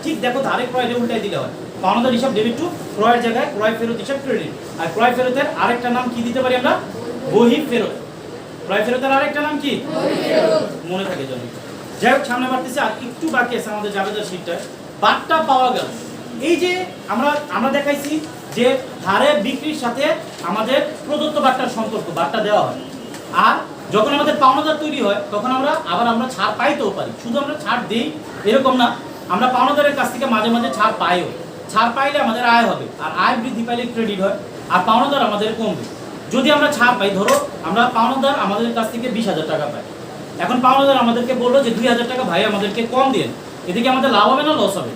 ঠিক দেখো ধারে ক্রয়টা উল্টাই দিলে হয়। পাওনাদার হিসাব ডেবিট টু ক্রয়ের জায়গায় ক্রয় ফেরত হিসাব ক্রেডিট। আর ক্রয় ফেরতের আরেকটা নাম কি দিতে পারি আমরা, বহি ফেরত। ক্রয় ফেরতের আরেকটা নাম কি, মনে থাকে জানি। যাই হোক, সামনে বাড়তেছে, আর একটু বাকি আছে আমাদের জাবেদার শীটটা। বার্তা পাওয়া গেল, এই যে আমরা দেখাইছি যে ধারে বিক্রির সাথে আমাদের প্রদত্ত বার্তার সম্পর্ক, বার্তা দেওয়া হয়। আর যখন আমাদের পাওনাদার তৈরি হয় তখন আমরা ছাড় পাইতেও পারি, শুধু আমরা ছাড় দিই এরকম না, আমরা পাওনাদারের কাছ থেকে মাঝে মাঝে ছাড় পাইও। ছাড় পাইলে আমাদের আয় হবে, আর আয় বৃদ্ধি পাইলে ক্রেডিট হয়, আর পাওনাদার আমাদের কমবে। যদি আমরা ছাড় পাই, ধরো আমরা পাওনাদার আমাদের কাছ থেকে 20,000 টাকা পাই, এখন পাওনাদার আমাদেরকে বললো যে 2,000 টাকা ভাই আমাদেরকে কম দিন, এদিকে আমাদের লাভ হবে না লস হবে,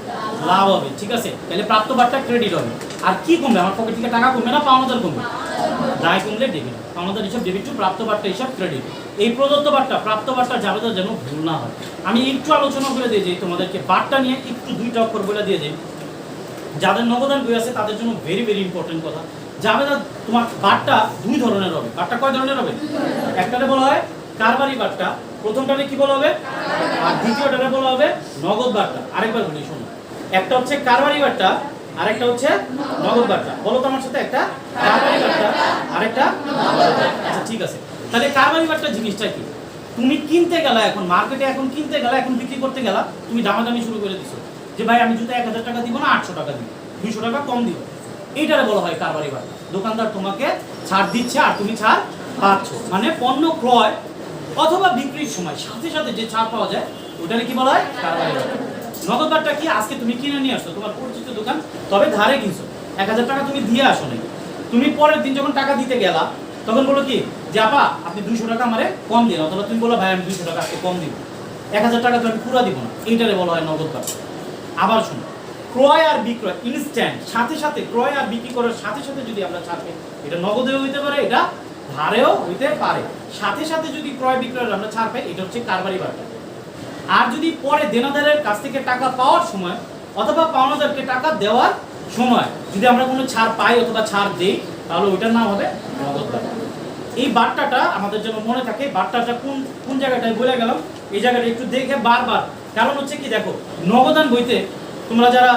লাভ হবে। ঠিক আছে, তাহলে প্রাপ্ত বার্তা ক্রেডিট হবে। আর কি কমবে, আমার পকেট থেকে টাকা কমবে না পাওনাদার কমবে, দায় কমলে ডেবিট। পাওনাদার হিসাব ডেবিট টু প্রাপ্ত বার্তা হিসাব ক্রেডিট। এই প্রদত্ত বার্তা প্রাপ্ত বার্তা জাবেদা যেন ভুল না হয়। আমি একটু আলোচনা করে দিয়ে যাই তোমাদেরকে, বার্তা নিয়ে একটু 2টা অক্ষর বলে দিয়ে যাই। যাদের নগদান বই আছে তাদের জন্য ভেরি ভেরি ইম্পর্টেন্ট কথা। জাবেদা তোমার বার্তা 2 ধরনের হবে। বার্তা কয় ধরনের হবে, একটাতে বলা হয় কারবারি বার্তা, প্রথমটাতে কি বলা হবে, আর দ্বিতীয়টাতে বলা হবে নগদ বার্তা। আরেকবার বলি শোনো, একটা হচ্ছে কারবারি বার্তা, আরেকটা হচ্ছে নগদ বার্তা। বলো তো আমার সাথে, একটা কারবারি বার্তা, আরেকটা নগদ বার্তা। আচ্ছা ঠিক আছে, তাহলে কারবারি বার্তা জিনিসটা কি, তুমি কিনতে গেলা, এখন মার্কেটে এখন কিনতে গেলা, এখন বিক্রি করতে গেলা, তুমি দামাদামি শুরু করে দিছো যে ভাই আমি জুতো 1000 টাকা দিব না 800 টাকা দিব, 200 টাকা কম দিব। এইটারে বলা হয় কারবারি বার্তা। দোকানদার তোমাকে ছাড় দিচ্ছে আর তুমি ছাড় পাচ্ছ, মানে পণ্য ক্রয় অথবা বিক্রির সময় সাথে সাথে যে ছাড় পাওয়া যায় ওটারে কি বলা হয় কারবারি বার্তা। নগদ বার্তা কি, আজকে তুমি কিনে নিয়ে আসছো তোমার পরিচিত দোকান, তবে ধারে কিনছো, 1000 টাকা তুমি দিয়ে আসো নাই, তুমি পরের দিন যখন টাকা দিতে গেলা তখন বলো কি যে আপা আপনি 200 টাকা আমারে কম দিন, অথবা তুমি বলো ভাই আমি 200 টাকা আজকে কম দিব, 1000 টাকা তো আমি পুরো দিব না, এইটারে বলা হয় নগদ বার্তা। আবার শুনো, ক্রয় আর বিক্রয় ইনস্ট্যান্ট, সাথে সাথে ক্রয় আর বিক্রি করার সাথে সাথে যদি আমরা ছাড় পাই, এটা নগদেও হইতে পারে, এটা ধারেও হইতে পারে। সাথে সাথে যদি ক্রয় বিক্রয়ের আমরা ছাড় পাই, এটা হচ্ছে কারবারি বার্তা। আর যদি পরে দেনাদারের কাছ থেকে টাকা পাওয়ার সময় অথবা পাওনাদারকে টাকা দেওয়ার সময় যদি আমরা কোনো ছাড় পাই অথবা ছাড় দেই, তাহলে ওইটার নাম হবে নগদ বার্তা। এই বার্তাটা আমাদের জন্য মনে থাকে, বার্তাটা কোন কোন জায়গাটায় বলে গেলাম, এই জায়গাটা একটু দেখে বারবার। কারণ হচ্ছে কি, দেখো নগদান বইতে তোমরা যারা,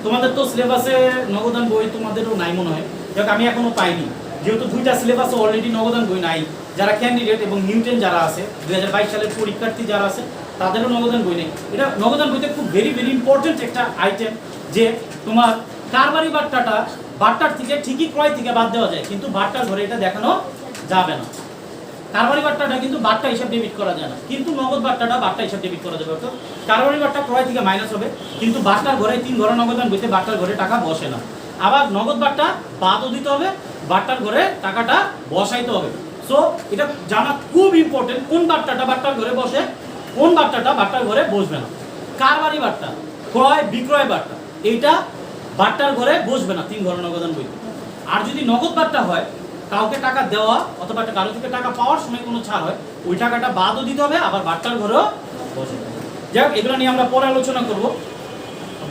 তোমাদের তো সিলেবাসে নগদান বই তোমাদেরও নাই মনে হয়, দেখ আমি এখনো পাইনি, যেহেতু 2টা সিলেবাসে অলরেডি নগদান বই নাই। যারা ক্যান্ডিডেট এবং নিউটেন যারা আছে 2022 সালের পরীক্ষার্থী যারা আছে তাদেরও নগদান বই নেই। এটা নগদান বইতে খুব ভেরি ভেরি ইম্পর্টেন্ট একটা আইটেম, যে তোমার কারবারি বাট্টার থেকে ঠিকই ক্রয় থেকে বাদ দেওয়া যায়, কিন্তু বাট্টার ঘরে এটা দেখানো যাবে না। কারবারি বাট্টাটা কিন্তু বাট্টা হিসাব ডেবিট করা যায় না, কিন্তু নগদ বাট্টাটা বাট্টা হিসাব ডেবিট করা যাবে। অর্থাৎ কারবারি বাট্টা ক্রয় থেকে মাইনাস হবে, কিন্তু বাট্টার ঘরে 3 ঘরে নগদান বইতে বাট্টার ঘরে টাকা বসে না। আবার নগদ বাট্টা বাদও দিতে হবে, বাট্টার ঘরে টাকাটা বসাইতে হবে। সো এটা জানা খুব ইম্পর্টেন্ট, কোন বাট্টাটা বাট্টার ঘরে বসে, কোন বাট্টাটা বাট্টার ঘরে বসবে না। কারবারি বাট্টা, ক্রয় বিক্রয় বাট্টা, এইটা বাট্টার ঘরে বসবে না 3 ঘরে নগদান বইতে। আর যদি নগদ বাট্টা হয়, কাউকে টাকা দেওয়া অথবা কারো থেকে টাকা পাওয়ার সময় কোনো ছাড় হয়, ওই টাকাটা বাদও দিতে হবে, আবার বাট্টার ঘরেও বসে। যাই হোক, এগুলো নিয়ে আমরা পরে আলোচনা করব।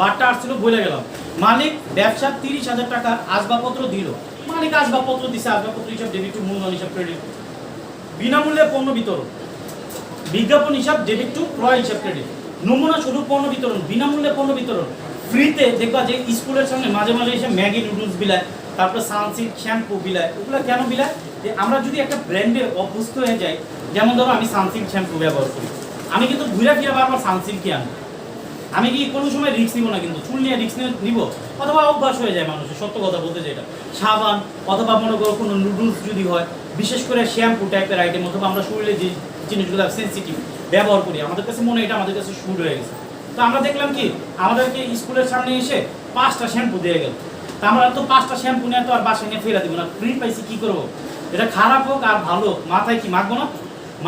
বাট্টা আসছিল বলে গেলাম। মালিক ব্যবসা 30,000 টাকার আসবাবপত্র দিল। মালিক আসবাবপত্র দিছে, আসবাবপত্র হিসাব ডেবিট টু মূলধন হিসাব ক্রেডিট। বিনামূল্যে পণ্য বিতরণ, বিজ্ঞাপন হিসাব ডেবিট টু ক্রয় হিসাব ক্রেডিট। নমুনা স্বরূপ পণ্য বিতরণ, বিনামূল্যে পণ্য বিতরণ। ফ্রিতে দেখবা যে স্কুলের সামনে মাঝে মাঝে এসে ম্যাগি নুডলস বিলায়, তারপরে সানসিল্ক শ্যাম্পু বিলায়। ওগুলো কেন বিলায়? যে আমরা যদি একটা ব্র্যান্ডে অভ্যস্ত হয়ে যাই, যেমন ধরো আমি সানসিল্ক শ্যাম্পু ব্যবহার করি, আমি কিন্তু ঘুরে ফিরে বারবার সানসিল্কই আনি। আমি কি কোনো সময় রিস্ক নিব না, কিন্তু চুল নিয়ে রিস্ক নিব, অথবা অভ্যাস হয়ে যায় মানুষের, সত্য কথা বলতে যেটা। সাবান অথবা মনে করো কোনো নুডলস যদি হয়, বিশেষ করে শ্যাম্পু টাইপের আইটেম, অথবা আমরা শরীরে যে জিনিসগুলো সেন্সিটিভ ব্যবহার করি, আমাদের কাছে মনে হয় এটা আমাদের কাছে শুরু হয়ে গেছে। তো আমরা দেখলাম কি, আমাদেরকে স্কুলের সামনে এসে 5টা শ্যাম্পু দিয়ে গেল। তা আমরা তো 5টা শ্যাম্পু নিয়ে তো আর বাসায় নিয়ে ফেরা দিব না, ফ্রি পাইছি কি করবো? এটা খারাপ হোক আর ভালো হোক, মাথায় কি মাখবো না?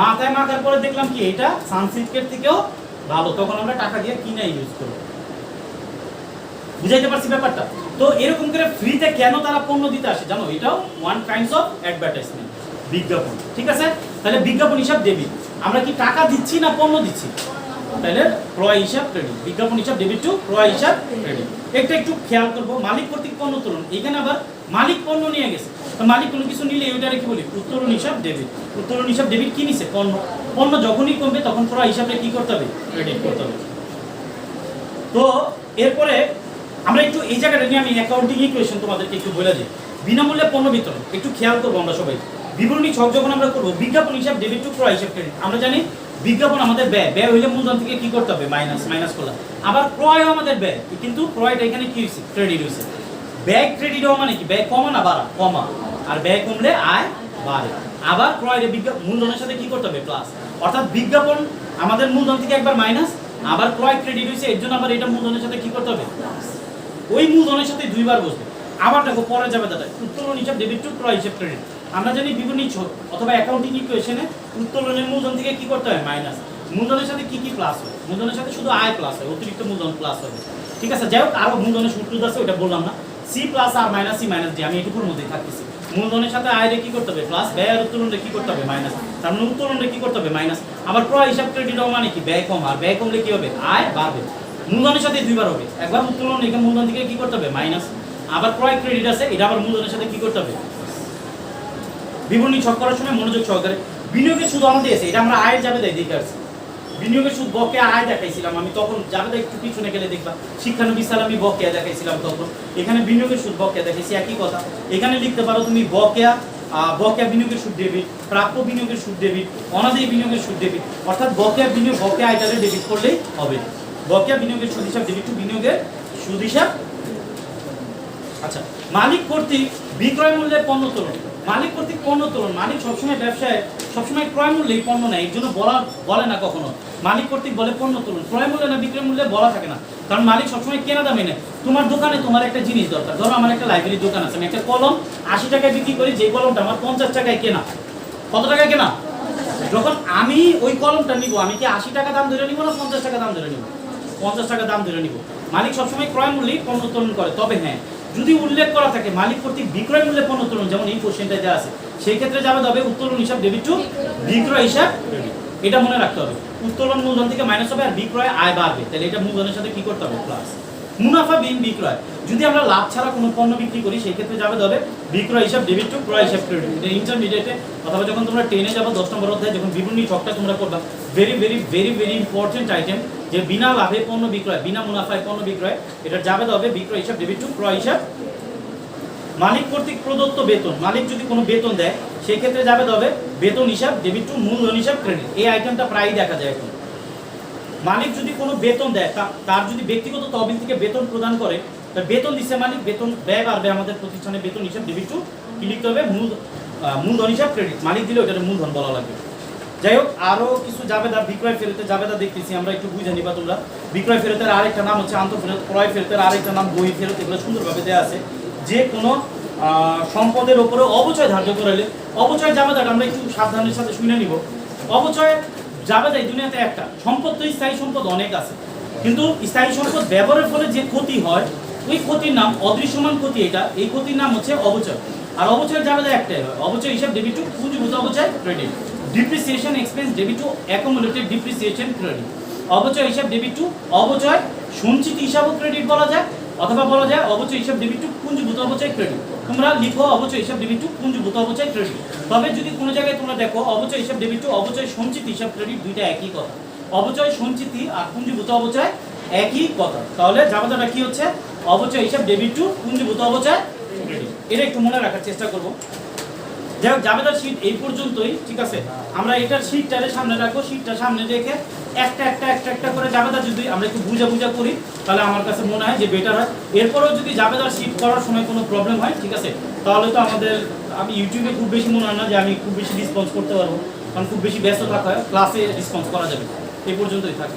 মাথায় মাখার পরে দেখলাম কি এটা সানসিল্কের থেকেও ভালো, তখন আমরা টাকা দিয়ে কিনে ইউজ করবো। বুঝাইতে পারছি ব্যাপারটা? তো এরকম করে ফ্রিতে কেন তারা পণ্য দিতে আসে জানো? এটাও ওয়ান কাইন্ডস অফ অ্যাডভার্টাইজমেন্ট, বিজ্ঞাপন। ঠিক আছে, তাহলে বিজ্ঞাপন হিসাব ডেবিট। আমরা কি টাকা দিচ্ছি না পণ্য দিচ্ছি? তাহলে ক্রয় হিসাব ক্রেডিট, বিজ্ঞাপন হিসাব ডেবিট টু ক্রয় হিসাব ক্রেডিট। একটু খেয়াল করবো, মালিক কর্তৃক পণ্য উত্তোলন। এখানে আবার মালিক পণ্য নিয়ে গেছে, তো মালিক কোনো কিছু নিলে ওইটারে কি বলি? উত্তোলন হিসাব ডেবিট। উত্তোলন হিসাব ডেবিট কি নিছে? পণ্য। পণ্য যখনই কমবে তখন ক্রয় হিসাবে কি করতে হবে? ক্রেডিট করতে হবে। তো এরপরে আমরা একটু এই জায়গাটা নিয়ে আমি অ্যাকাউন্টিং ইকুয়েশন তোমাদেরকে একটু বলে দিই। বিনামূল্যে পণ্য বিতরণ একটু খেয়াল করবো আমরা সবাই। বিবরণী ছক যখন আমরা করবো, বিজ্ঞাপন হিসাব ডেবিট টু ক্রয় হিসাব ক্রেডিট। আমরা জানি বিজ্ঞাপন আমাদের ব্যয় হইলে মূলধন থেকে কি করতে হবে? মাইনাস করলাম। আবার ক্রয়ও আমাদের ব্যয়, কিন্তু ক্রয়টা এখানে কি হয়েছে? ক্রেডিট হয়েছে। ব্যয় ক্রেডিট হওয়া মানে কি? ব্যয় কমা না বাড়া? কমা। আর ব্যয় কমলে আয় বাড়ে। আবার ক্রয়ের মূলধনের সাথে কি করতে হবে? প্লাস। অর্থাৎ বিজ্ঞাপন আমাদের মূলধন থেকে একবার মাইনাস, আবার ক্রয় ক্রেডিট হয়েছে, এর জন্য আবার এটা মূলধনের সাথে কি করতে হবে? ওই মূলধনের সাথে 2বার বসবে। আবার দেখো পরে যাবে দাদা, উত্তোলন হিসাব ডেবিট টু ক্রয় হিসাব ক্রেডিট। আমরা জানি বিবরণী ছক অথবা অ্যাকাউন্টিং ইকুয়েশনে উত্তোলনের মূলধন থেকে কি করতে হয়? মাইনাস। মূলধনের সাথে কি কি প্লাস হয়? মূলধনের সাথে শুধু আয় প্লাস হয়, অতিরিক্ত মূলধন প্লাস হবে। ঠিক আছে, যাই হোক আরো মূলধনের সূত্র আছে, ওটা বললাম না। সি প্লাস আর মাইনাস সি মাইনাস ডি, আমি এটুকুর মধ্যেই থাকতেছি। মূলধনের সাথে আয়ের কি করতে হবে? প্লাস। ব্যয় আর উত্তোলনে কি করতে হবে? মাইনাস। তার মানে উত্তোলনে কি করতে হবে? মাইনাস। আবার ক্রয় হিসাব ক্রেডিটও মানে কি? ব্যয় কম, আর ব্যয় কমলে কি হবে? আয় বাড়বে। মূলধনের সাথে 2বার হবে, একবার উত্তোলন, এখানে মূলধন থেকে কি করতে হবে? মাইনাস। আবার ক্রয় ক্রেডিট আছে, এটা আবার মূলধনের সাথে কি করতে হবে? বিবরণী ছক করার সময় মনোযোগ সহকারে। বিনিয়োগের সুদ আমাদের আছে, এটা আমরা আয়ের যাবে দেয় দেখে আসছি। বিনিয়োগের সুদ বকেয়া আয় দেখাইছিলাম আমি তখন, যাবে একটু পিছনে গেলে দেখবা শিক্ষানবী সাল আমি বকেয়া দেখাইছিলাম তখন। এখানে বিনিয়োগের সুদ বকেয়া দেখাইছি, একই কথা। এখানে লিখতে পারো তুমি বকেয়া বিনিয়োগের সুদ ডেবিট, প্রাপ্য বিনিয়োগের সুদ ডেবিট, অনাদায়ী বিনিয়োগের সুদ ডেবিট। অর্থাৎ বকেয়া বিনিয়োগ বকেয়া আয়টারে ডেবিট করলেই হবে। বকেয়া বিনিয়োগের সুদ হিসাব ডেবিট টু বিনিয়োগের সুদ হিসাব। আচ্ছা, মালিক কর্তৃক বিক্রয় মূল্যে পণ্য উত্তোলন। মালিক কর্তৃক পণ্য উত্তোলন, মালিক সবসময় ব্যবসায় সবসময় ক্রয় মূল্যেই পণ্য নেয়, এর জন্য বলে না কখনো মালিক কর্তৃক বলে পণ্য উত্তোলন। ক্রয় মূল্যে না বিক্রয় মূল্যে বলা থাকে না, কারণ মালিক সবসময় কেনা দামে নেয়। তোমার দোকানে তোমার একটা জিনিস দরকার, ধরো আমার একটা লাইব্রেরির দোকান আছে, আমি একটা কলম 80 টাকায় বিক্রি করি, যে কলমটা আমার 50 টাকায় কেনা। কত টাকায় কেনা? যখন আমি ওই কলমটা নিব, আমি কি 80 টাকা দাম ধরে নিব না 50 টাকা দাম ধরে নিব? 50 টাকা দাম ধরে নিব। মালিক সবসময় ক্রয় মূল্যেই পণ্য উত্তোলন করে। তবে হ্যাঁ, যদি উল্লেখ করা থাকে মালিক কর্তৃক বিক্রয় মূল্যে পণ্য উত্তোলন, যেমন এই কোশ্চেনটা দেওয়া আছে, সেই ক্ষেত্রে যাবে তবে উত্তোলন হিসাব ডেবিট টু বিক্রয় হিসাব ক্রেডিট। এটা মনে রাখতে হবে, উত্তোলন মূলধন থেকে মাইনাস হবে আর বিক্রয় আয় বাড়বে, তাহলে এটা মূলধনের সাথে কি করতে হবে? প্লাস। মুনাফা বিন বিক্রয়, যদি আমরা লাভ ছাড়া কোনো পণ্য বিক্রি করি সেই ক্ষেত্রে যাবে তবে বিক্রয় হিসাব ডেবিট টু ক্রয় হিসাব ক্রেডিট। এটা ইন্টারমিডিয়েটে অথবা যখন তোমরা 10-এ যাবো 10 নম্বর অধ্যায়ে যখন বিবরণী ছকটা তোমরা করবা, very very very very important item, যে বিনা লাভে পণ্য বিক্রয়, বিনা মুনাফায় পণ্য বিক্রয়, এটা যাবে তবে বিক্রয় হিসাব ডেবিট টু ক্রয় হিসাব। মালিক কর্তৃক প্রদত্ত বেতন, মালিক যদি কোনো বেতন দেয় সেই ক্ষেত্রে যাবে তবে বেতন হিসাব ডেবিট টু মূলধন হিসাব ক্রেডিট। এই আইটেমটা প্রায়ই দেখা যায় এখন। মালিক যদি কোনো বেতন দেয় তার যদি ব্যক্তিগত তহবিল থেকে বেতন প্রদান করে, তার বেতন দিচ্ছে মালিক, বেতন ব্যয় বাড়বে আমাদের প্রতিষ্ঠানে বেতন হিসাব ডেবিট টু কি লিখতে হবে, মূলধন হিসাব ক্রেডিট। মালিক দিলে ওটার মূলধন বলা লাগবে। যাই হোক, আরও কিছু জাবেদা, বিক্রয় ফেরতের জাবেদা দেখতেছি আমরা, একটু বুঝে নিবা তোমরা। বিক্রয় ফেরতের আরেকটা নাম হচ্ছে আন্তঃফেরত, ক্রয় ফেরতের আরেকটা নাম বই ফেরত। এগুলো সুন্দরভাবে দেওয়া আছে। যে কোনো সম্পদের ওপরে অবচয় ধার্য করালে, অবচয় জাবেদাটা আমরা একটু সাবধানের সাথে শুনে নিব। অবচয় জাবেদা এই দুনিয়াতে একটা, সম্পদ তো স্থায়ী সম্পদ অনেক আছে, কিন্তু স্থায়ী সম্পদ ব্যবহারের ফলে যে ক্ষতি হয়, ওই ক্ষতির নাম অদৃশ্যমান ক্ষতি। এই ক্ষতির নাম হচ্ছে অবচয়। আর অবচয়ের জাবেদা একটাই হয়, অবচয় হিসাব ডেবিট টু পুঁজিভূত অবচয় credit. Depreciation expense debit two accumulated depreciation credit. অবচয় হিসাব ডেবিট টু অবচয় সঞ্চিত হিসাবও ক্রেডিট বলা যায়, অথবা বলা যায় অবচয় হিসাব ডেবিট টু পুঁজিভূত অবচয় ক্রেডিট। তোমরা লিখো অবচয় হিসাব ডেবিট টু পুঁজিভূত অবচয় ক্রেডিট। তবে যদি কোনো জায়গায় তোমরা দেখো অবচয় হিসাব ডেবিট টু অবচয় সঞ্চিত হিসাব ক্রেডিট, দুইটা একই কথা। অবচয় সঞ্চিতি আর পুঁজিভূত অবচয় একই কথা। তাহলে জাবেদাটা কি হচ্ছে, অবচয় হিসাব ডেবিট টু পুঁজিভূত অবচয় ক্রেডিট। এটা একটু মনে রাখার চেষ্টা করবো। যাই হোক, জাবেদার শীট এই পর্যন্তই, ঠিক আছে। আমরা এটার শীটটারে সামনে রাখবো, শীটটা সামনে রেখে একটা করে জাবেদা যদি আমরা একটু বুঝা করি, তাহলে আমার কাছে মনে হয় যে বেটার হয়। এরপরেও যদি জাবেদার শীট করার সময় কোনো প্রবলেম হয়, ঠিক আছে, তাহলে তো আমি ইউটিউবে খুব বেশি মনে হয় না যে আমি খুব বেশি রেসপন্স করতে পারবো, কারণ খুব বেশি ব্যস্ত থাকা হয়, ক্লাসে রেসপন্স করা যাবে। এই পর্যন্তই থাকে।